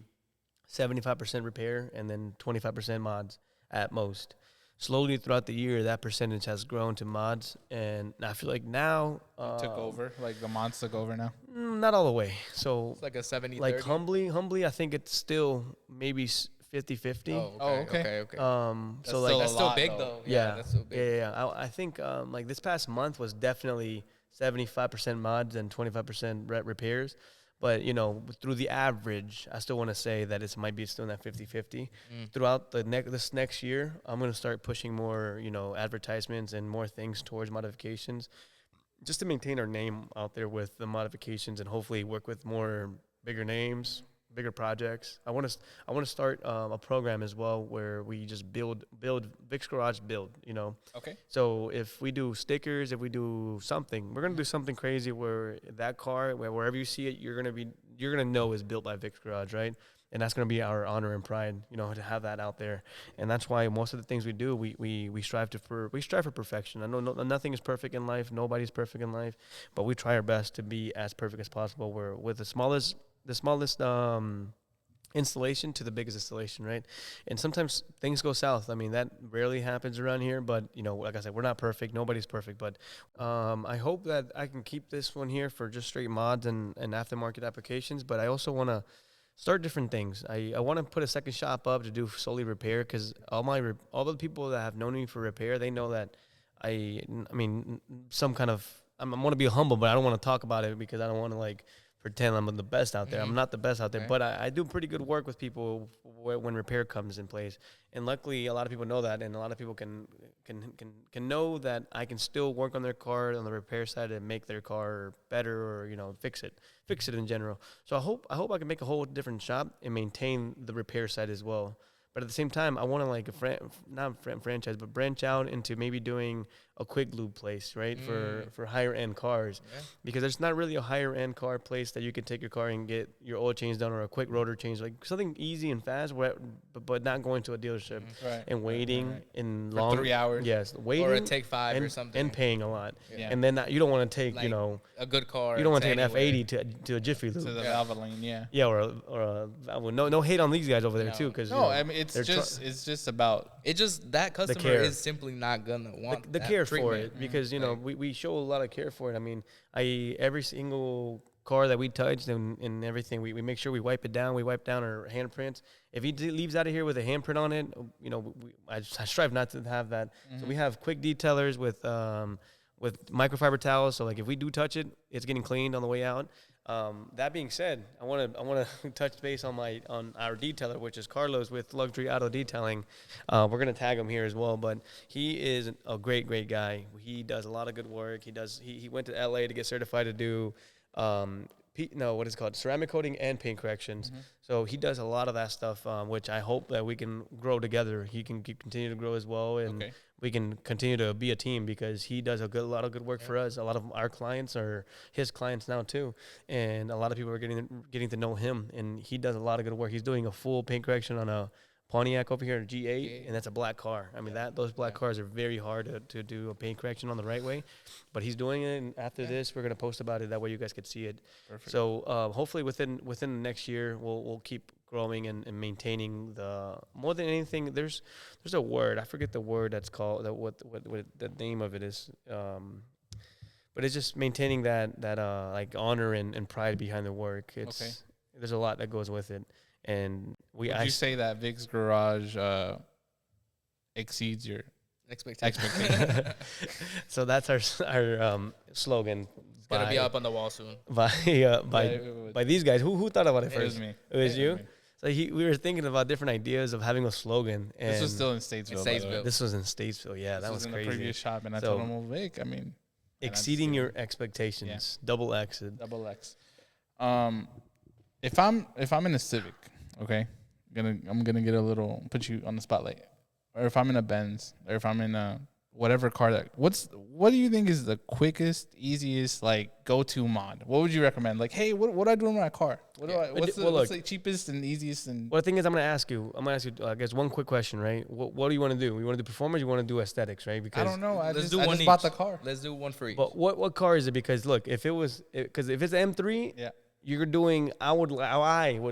75% repair and then 25% mods at most. Slowly throughout the year, that percentage has grown to mods, and I feel like now Took over, like the mods took over now. not all the way. So It's like a 70-30. like humbly, I think it's still maybe 50-50. Okay. So still like a That's still lot, big though. though. yeah, That's still big. yeah. I think like this past month was definitely 75% mods and 25% repairs. But, through the average, I still want to say that it might be still in that 50-50. Throughout this next year, I'm going to start pushing more, advertisements and more things towards modifications just to maintain our name out there with the modifications and hopefully work with more bigger names, bigger projects. I want to start a program as well where we just build Vic's Garage build, Okay. So if we do stickers, if we do something, we're gonna do something crazy where that car, wherever you see it, you're gonna know is built by Vic's Garage, right? And that's gonna be our honor and pride, to have that out there. And that's why most of the things we do, we strive for perfection. I know nothing is perfect in life, nobody's perfect in life, but we try our best to be as perfect as possible. We're with the smallest installation to the biggest installation, right? And sometimes things go south. I mean, that rarely happens around here, but like I said, we're not perfect. Nobody's perfect, but I hope that I can keep this one here for just straight mods and aftermarket applications. But I also want to start different things. I want to put a second shop up to do solely repair because all the people that have known me for repair, they know that I mean, some kind of I want to be humble, but I don't want to talk about it because I don't want to like pretend I'm the best out there. I'm not the best out there, but I do pretty good work with people when repair comes in place. And luckily, a lot of people know that, and a lot of people can know that I can still work on their car on the repair side and make their car better, or fix it in general. So I hope I can make a whole different shop and maintain the repair side as well. But at the same time, I want to like franchise, but branch out into maybe doing a quick lube place, right? For higher end cars, because there's not really a higher end car place that you can take your car and get your oil change done or a quick rotor change, like something easy and fast, but not going to a dealership and waiting in long 3 hours. Yes, waiting or a Take 5 or something, and paying a lot, Yeah. and then you don't want to take like a good car. you don't want to take an anywhere. F80 to a Jiffy Lube. To the Valvoline, yeah. Yeah, or no hate on these guys over there No. too, because No, I mean it's just about It just that customer care. is simply not gonna want the that care for treatment. it, because we show a lot of care for it. I mean, every single car that we touch and everything, we make sure we wipe it down. We wipe down our handprints. If he leaves out of here with a handprint on it, I strive not to have that. So we have quick detailers with microfiber towels. So like if we do touch it, it's getting cleaned on the way out. That being said, I want to touch base on our detailer, which is Carlos with Luxury Auto Detailing. We're gonna tag him here as well, but he is a great guy. He does a lot of good work. He went to LA to get certified to do what is it called, ceramic coating and paint corrections. So he does a lot of that stuff, which I hope that we can grow together. He can continue to grow as well, and we can continue to be a team, because he does a lot of good work for us. A lot of our clients are his clients now too, and a lot of people are getting to know him, and he does a lot of good work. He's doing a full paint correction on a Pontiac over here, a G8, and that's a black car. I mean, those black cars are very hard to do a paint correction on the right way, but he's doing it. And after this, we're gonna post about it. That way, you guys could see it. Perfect. So hopefully, within the next year, we'll keep growing and maintaining more than anything. There's a word, I forget the word that's called, what the name of it is. But it's just maintaining that like honor and pride behind the work. There's a lot that goes with it. And would you say that Vic's Garage exceeds your expectation? So that's our slogan. It's gonna be up on the wall soon. By these guys. Who thought about it first? It was me. It was you? So we were thinking about different ideas of having a slogan. And this was still in Statesville. This was in Statesville. Yeah, that was in crazy. The previous shop, and I told him, well, Vic, I mean, exceeding your expectations. Double X. Double X. If I'm in a Civic, okay, I'm gonna put you on the spotlight, or if I'm in a Benz, or if I'm in a whatever car what do you think is the quickest, easiest like go-to mod? What would you recommend? Like, hey, what do I do in my car? What's the cheapest and easiest? And well, the thing is, I'm gonna ask you, I guess, one quick question, right? What do you want to do? You want to do performance? You want to do aesthetics, right? Because I don't know. I just one bought the car. Let's do one for each. But what car is it? Because look, if it's an M3, yeah. You're doing. I would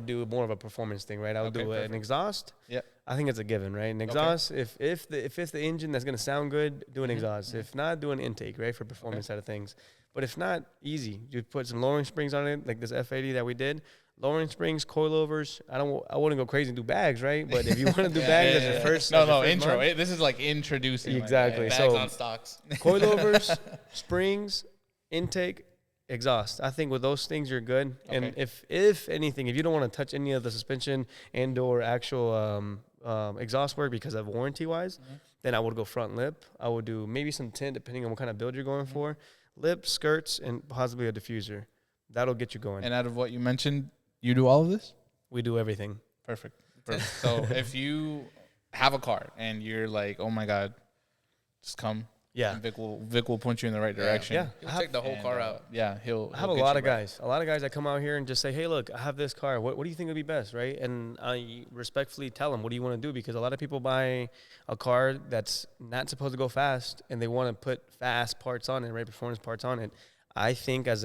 do more of a performance thing, right? I would do an exhaust. Yeah, I think it's a given, right? An exhaust. If it's the engine that's gonna sound good, do an exhaust. If not, do an intake, right, for performance side of things. But if not, easy. You put some lowering springs on it, like this F80 that we did. Lowering springs, coilovers. I wouldn't go crazy and do bags, right? But if you want to do bags as your first, intro. This is like introducing. Exactly. Bags on stocks. Coilovers, springs, intake, exhaust. I think with those things you're good. Okay. And if anything, if you don't want to touch any of the suspension and or actual exhaust work because of warranty wise, then I would go front lip. I would do maybe some tint depending on what kind of build you're going for. Lip, skirts, and possibly a diffuser. That'll get you going. And out of what you mentioned, you do all of this? We do everything. Perfect. So if you have a car and you're like, oh my God, just come. Yeah, and Vic will point you in the right direction. Yeah, he'll take the whole car out. Yeah, he'll have a lot of guys that come out here and just say, hey, look, I have this car. What do you think would be best, right? And I respectfully tell them, what do you want to do? Because a lot of people buy a car that's not supposed to go fast, and they want to put fast parts on it, right, performance parts on it. I think as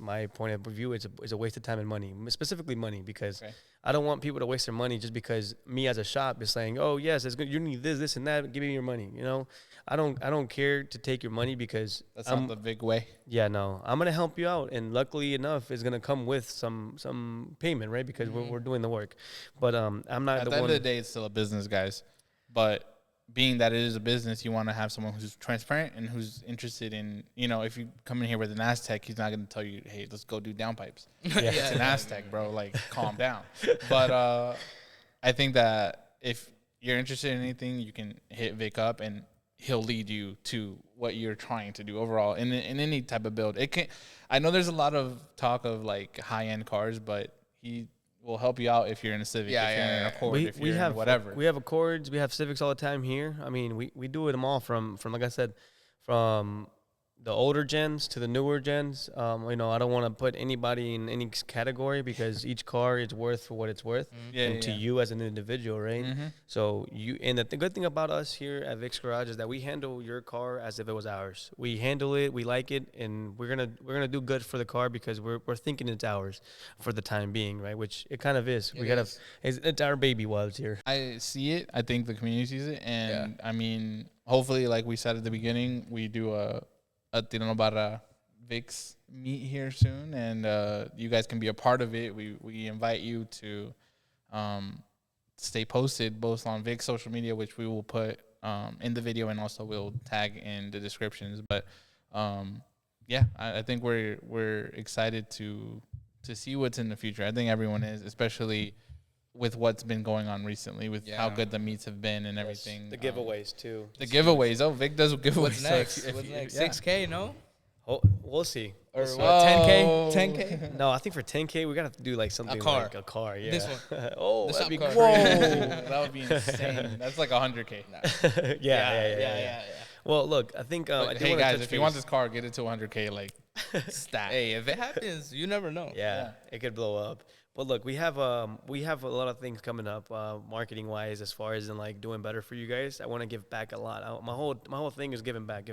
my point of view, it's a waste of time and money, specifically money, because I don't want people to waste their money just because me as a shop is saying, oh yes, it's good. You need this, and that. Give me your money. You know, I don't care to take your money because That's not the big way. yeah, no, I'm gonna help you out, and luckily enough, it's gonna come with some payment, right? Because we're doing the work, but I'm not At the the end one. of the day, it's still a business, guys. But being that it is a business, you want to have someone who's transparent and who's interested in, if you come in here with an Aztec, he's not going to tell you, hey, let's go do downpipes. It's an Aztec, bro. Like, calm down. But I think that if you're interested in anything, you can hit Vic up and he'll lead you to what you're trying to do overall in any type of build. I know there's a lot of talk of like high-end cars, but he will help you out if you're in a Civic, if you're in an Accord, if you're in whatever. We have Accords, we have Civics all the time here. I mean, we do them all from like I said, from the older gens to the newer gens. I don't want to put anybody in any category because each car is worth for what it's worth, to you as an individual, right? So the good thing about us here at Vic's Garage is that we handle your car as if it was ours. We handle it, we like it, and we're gonna do good for the car because we're thinking it's ours for the time being, right? Which it kind of is. It's our baby while it's here. I see it. I think the community sees it, and I mean, hopefully, like we said at the beginning, we do a Tirando Barra Vic's meet here soon, and you guys can be a part of it. We invite you to stay posted both on Vic's social media, which we will put in the video, and also we'll tag in the descriptions. But I think we're excited to see what's in the future. I think everyone is, especially with what's been going on recently, with how good the meets have been and everything. The giveaways too. The giveaways. Oh, Vic does giveaways. What's next? What's next? 6K, no? Oh, we'll see. Or We'll see. what, 10K? 10K? No, I think for 10K we gotta have to do like something like a car. Yeah. This one. Oh, The that'd be shop crazy. car. That would be insane. That's like 100K. Yeah. Well, look, I think. Hey guys, if you want this car, get it to 100K. Like, stat. Hey, if it happens, you never know. Yeah, it could blow up. But look, we have a lot of things coming up, marketing wise, as far as in like doing better for you guys. I want to give back a lot. My whole thing is giving back.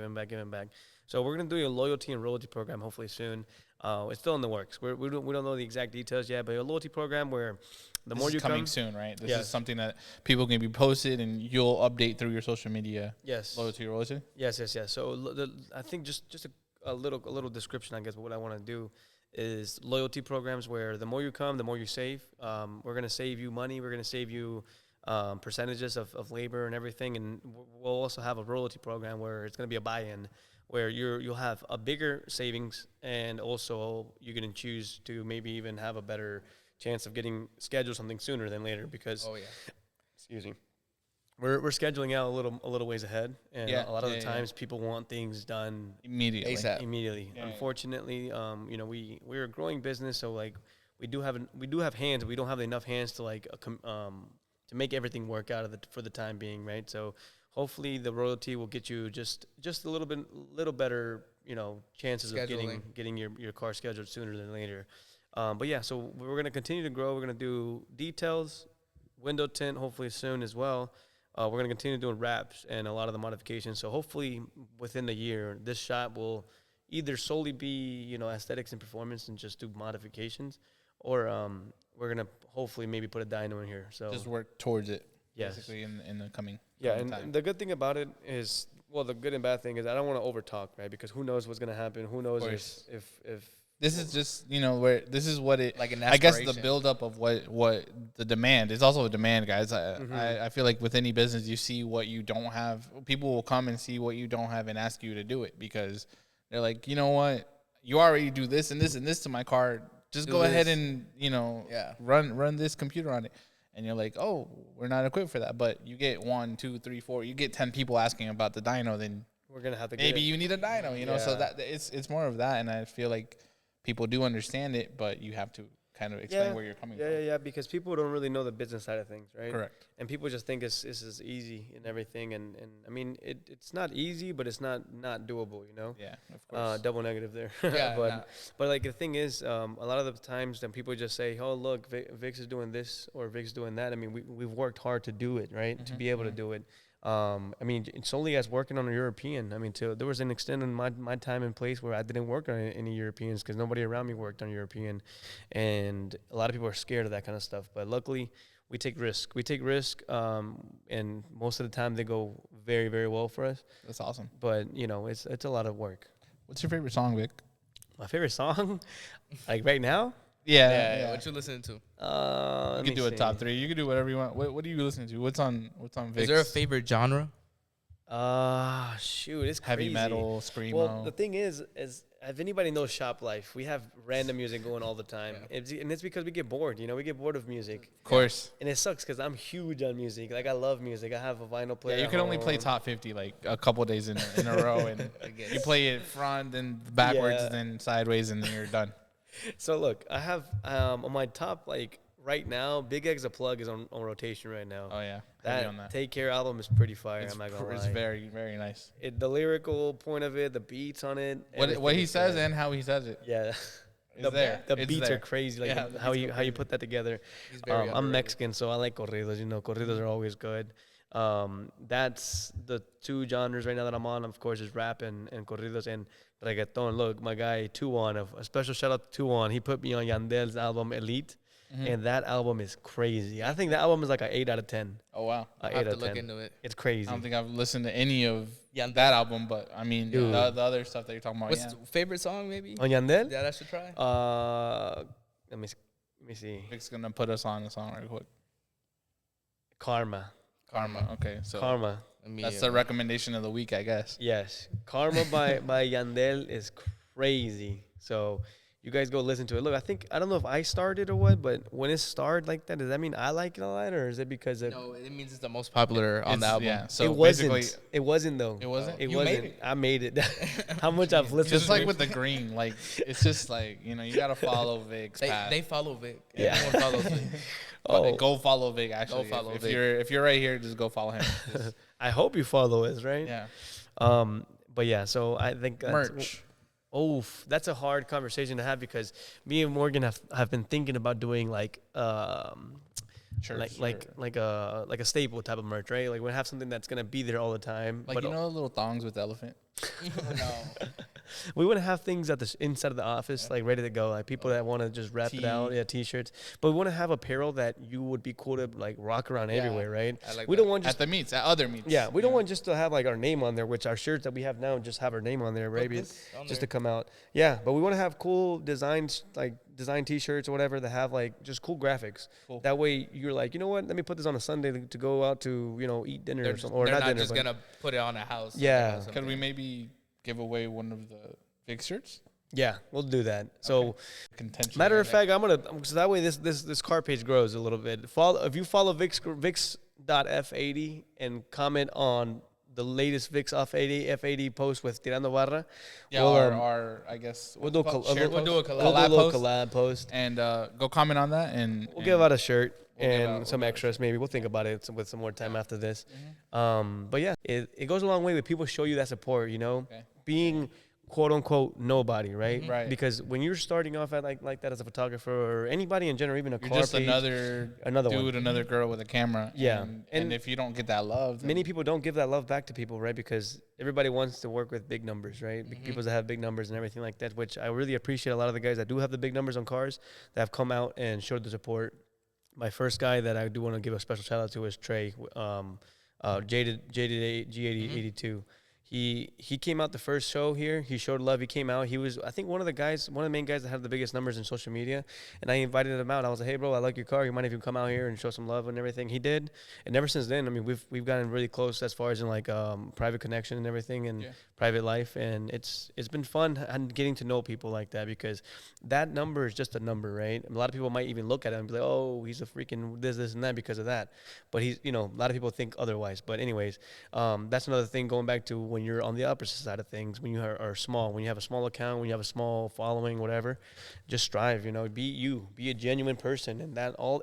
So we're gonna do a loyalty and royalty program hopefully soon. It's still in the works. We don't know the exact details yet, but a loyalty program where the more you come. Coming soon, right? This is something that people can be posted and you'll update through your social media. Yes. Loyalty. Yes. So I think just a little description, I guess, of what I want to do is loyalty programs where the more you come, the more you save. We're going to save you money. We're going to save you percentages of labor and everything. And we'll also have a royalty program where it's going to be a buy-in where you'll have a bigger savings, and also you're going to choose to maybe even have a better chance of getting scheduled something sooner than later because, excuse me, we're scheduling out a little ways ahead, and a lot of the times people want things done immediately. Immediately. Unfortunately, we're a growing business, so like we do have hands, but we don't have enough hands to like to make everything work out for the time being, right? So hopefully the royalty will get you just a little better, chances of getting your car scheduled sooner than later. But yeah, so we're gonna continue to grow. We're gonna do details, window tint, hopefully soon as well. We're going to continue doing wraps and a lot of the modifications. So hopefully within the year, this shop will either solely be, aesthetics and performance and just do modifications, or we're going to hopefully maybe put a dyno in here. So just work towards it. Yes. Basically in the coming and time. The good thing about it is, well, the good and bad thing is I don't want to over talk, right? Because who knows what's going to happen? Who knows if this is just, where this is what it, like an I guess aspiration. the buildup of what the demand is also a demand, guys. I feel like with any business, you see what you don't have. People will come and see what you don't have and ask you to do it because they're like, you know what? You already do this and this and this to my car. Just go ahead and, run this computer on it. And you're like, oh, we're not equipped for that. But you get 1, 2, 3, 4. You get 10 people asking about the dyno, then we're going to have to maybe you need a dyno, So that it's more of that. And I feel like people do understand it, but you have to kind of explain where you're coming from. Yeah, because people don't really know the business side of things, right? Correct. And people just think this is easy and everything. And I mean, it's not easy, but it's not doable, Yeah, of course. Double negative there. Yeah, but like the thing is, a lot of the times then people just say, oh, look, Vix is doing this or Vix is doing that. I mean, we've worked hard to do it, right? To be able to do it. I mean, solely as working on a European. I mean, there was an extent in my time and place where I didn't work on any Europeans because nobody around me worked on European, and a lot of people are scared of that kind of stuff. But luckily, we take risk. We take risk, and most of the time they go very, very well for us. That's awesome. But you know, it's a lot of work. What's your favorite song, Vic? My favorite song, like right now. Yeah. What you listening to? You can do a top 3. You can do whatever you want. What are you listening to? What's on Vic's? Is there a favorite genre? Shoot, it's Heavy crazy. metal, screamo. Well, the thing is if anybody knows Shop Life, we have random music going all the time, and it's because we get bored. You know, we get bored of music. Of course. And it sucks because I'm huge on music. Like, I love music. I have a vinyl player. Yeah, you can only play top 50 like a couple days in a row, and you play it front, then backwards, then sideways, and then you're done. So look, I have on my top, like right now, Big Eggs a Plug is on rotation right now. Oh yeah, that Take Care album is pretty fire. I'm not gonna lie. It's very, very nice. The lyrical point of it, the beats on it, what he says and how he says it. Yeah. The beats are crazy, like how you put that together. I'm Mexican, so I like corridos. You know, corridos are always good. That's the 2 genres right now that I'm on. Of course, is rap and corridos and reggaeton. Look, my guy Tuan, a special shout out to Tuan. He put me on Yandel's album Elite, and that album is crazy. I think that album is like an 8 out of 10. Oh wow, I have to look into it. It's crazy. I don't think I've listened to any of that album, but I mean the other stuff that you're talking about. What's the favorite song maybe? On Yandel? That I should try. Let me see. Vic's gonna put us on a song right quick. Karma. Okay, so Karma. That's the recommendation of the week, I guess. Yes, Karma by Yandel is crazy. So you guys go listen to it. Look, I don't know if I started or what, but when it started like that, does that mean I like it a lot, or is it because of? No, it means it's the most popular on the album. Yeah, so it wasn't. It wasn't though. It wasn't. It You wasn't. made it. I made it. How much I've listened. Just to like it. with the green, like it's just like you gotta follow Vic's path. They follow Vic. Yeah. Everyone follows Vic. But go follow Vic. Actually, Go follow if Vic. if you're right here, just go follow him. I hope you follow us, right? Yeah. But yeah, so I think that's, Merch. Oh, that's a hard conversation to have because me and Morgan have been thinking about doing like like a staple type of merch, right? Like we have something that's gonna be there all the time. Like but the little thongs with the elephant. No. we want to have things at the inside of the office, like ready to go, like people that want to just wrap it out, t-shirts. But we want to have apparel that you would be cool to like rock around everywhere, right? I like we that. don't want just At the meets, at other meets. we don't want just to have like our name on there, which our shirts that we have now just have our name on there, maybe just to come out. Yeah, but we want to have cool designs, like design t-shirts or whatever that have like just cool graphics. Cool. That way you're like, you know what? Let me put this on a Sunday to go out to eat dinner or something, or they're not not dinner. just gonna put it on a house. Yeah. Could we maybe give away one of the Vic shirts? Yeah, we'll do that. So, Contention. matter of fact, I'm gonna so that way this car page grows a little bit. If you follow Vix.f80 and comment on the latest Vix F80 post with Tirando Barra, Yeah, we'll, our I guess we'll do a collab collab post and go comment on that and we'll give out a shirt and we'll some give out extras. Maybe we'll think about it with some more time after this. But yeah, it goes a long way when people show you that support. Being quote unquote nobody, right? Right. Because when you're starting off at like that as a photographer or anybody in general, even a you're car just page, another one. dude, another girl with a camera. Yeah. And if you don't get that love, then many people don't give that love back to people, right? Because everybody wants to work with big numbers, right? People that have big numbers and everything like that, which I really appreciate a lot of the guys that do have the big numbers on cars that have come out and showed the support. My first guy that I do want to give a special shout out to is Trey, Jaded G82. He came out the first show here. He showed love. He came out. He was, I think, one of the main guys that had the biggest numbers in social media. And I invited him out. I was like, hey, bro, I like your car. You mind if you come out here and show some love and everything? He did. And ever since then, I mean, we've gotten really close as far as in like private connection and everything and private life. And it's been fun and getting to know people like that because that number is just a number, right? A lot of people might even look at it and be like, oh, he's a freaking this, and that because of that. But he's, a lot of people think otherwise. But anyways, that's another thing going back to when you're on the opposite side of things, when you are small, when you have a small account, when you have a small following, whatever, just strive, be a genuine person, and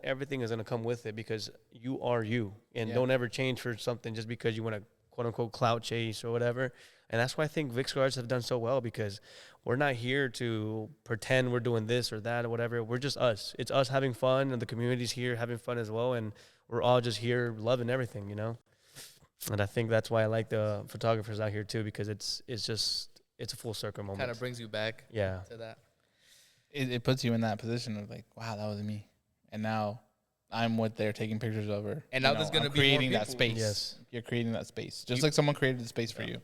everything is going to come with it because you are you, and don't ever change for something just because you want to quote unquote clout chase or whatever. And that's why I think Vic Cigars have done so well because we're not here to pretend we're doing this or that or whatever. We're just us. It's us having fun, and the community's here having fun as well, and we're all just here loving everything, And I think that's why I like the photographers out here too, because it's a full circle moment. Kind of brings you back Yeah. to that. It puts you in that position of like, wow, that was me, and now I'm what they're taking pictures of, or And now you know, there's gonna I'm be more creating that people. space. Yes. You're creating that space, just like someone created the space for you.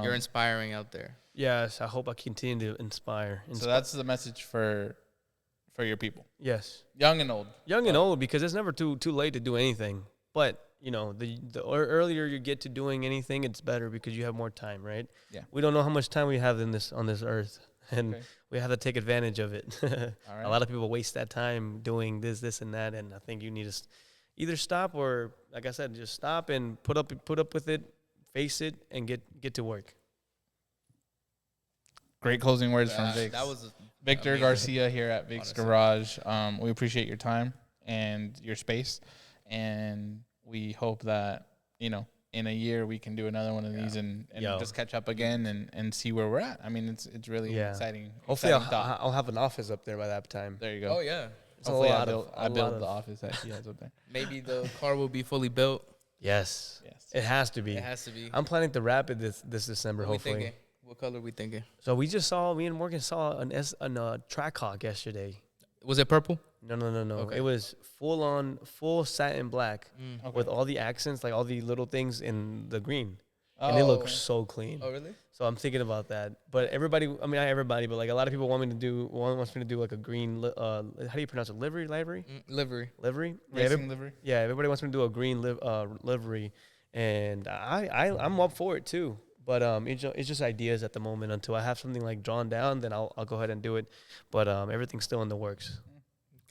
You're inspiring out there. Yes, I hope I continue to inspire. So that's the message for your people, yes, young and old. young and old, because it's never too late to do anything. But you know, the earlier you get to doing anything, it's better because you have more time, right? Yeah. We don't know how much time we have on this earth, and Okay. we have to take advantage of it. All right. A lot of people waste that time doing this, and that, and I think you need to either stop or, like I said, just stop and put up with it, face it, and get to work. Great closing words from Vix. That was Victor amazing. Garcia here at Vix Honestly. Garage. We appreciate your time and your space, and we hope that, you know, in a year we can do another one of these and Yo. just catch up again and see where we're at. I mean, it's really Yeah. exciting. Hopefully, exciting thought. I'll have an office up there by that time. There you go. Oh yeah. It's a Hopefully lot of- I a build lot the of- office that he has up there. Maybe the car will be fully built. Yes, Yes. it has to be. It has to be. I'm planning to wrap it this December, What we hopefully. thinking? What color we thinking? So me and Morgan saw an Trackhawk yesterday. Was it purple? No. Okay. It was full satin black Okay. with all the accents, like all the little things in the green. And it looks so clean. Oh really? So I'm thinking about that. But everybody, I mean, not everybody, but like a lot of people wants me to do like a green, how do you pronounce it? Livery? Livery. Yeah, Racing livery. yeah, everybody wants me to do a green livery. And I'm up for it too. But it's just ideas at the moment. Until I have something like drawn down, then I'll go ahead and do it. But everything's still in the works.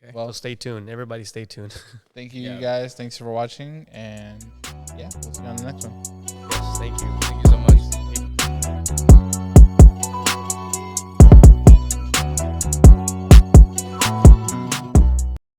Okay. Well, stay tuned. Everybody stay tuned. Thank you, Yeah. you guys. Thanks for watching, and yeah, we'll see you on the next one. Thank you. Thank you so much.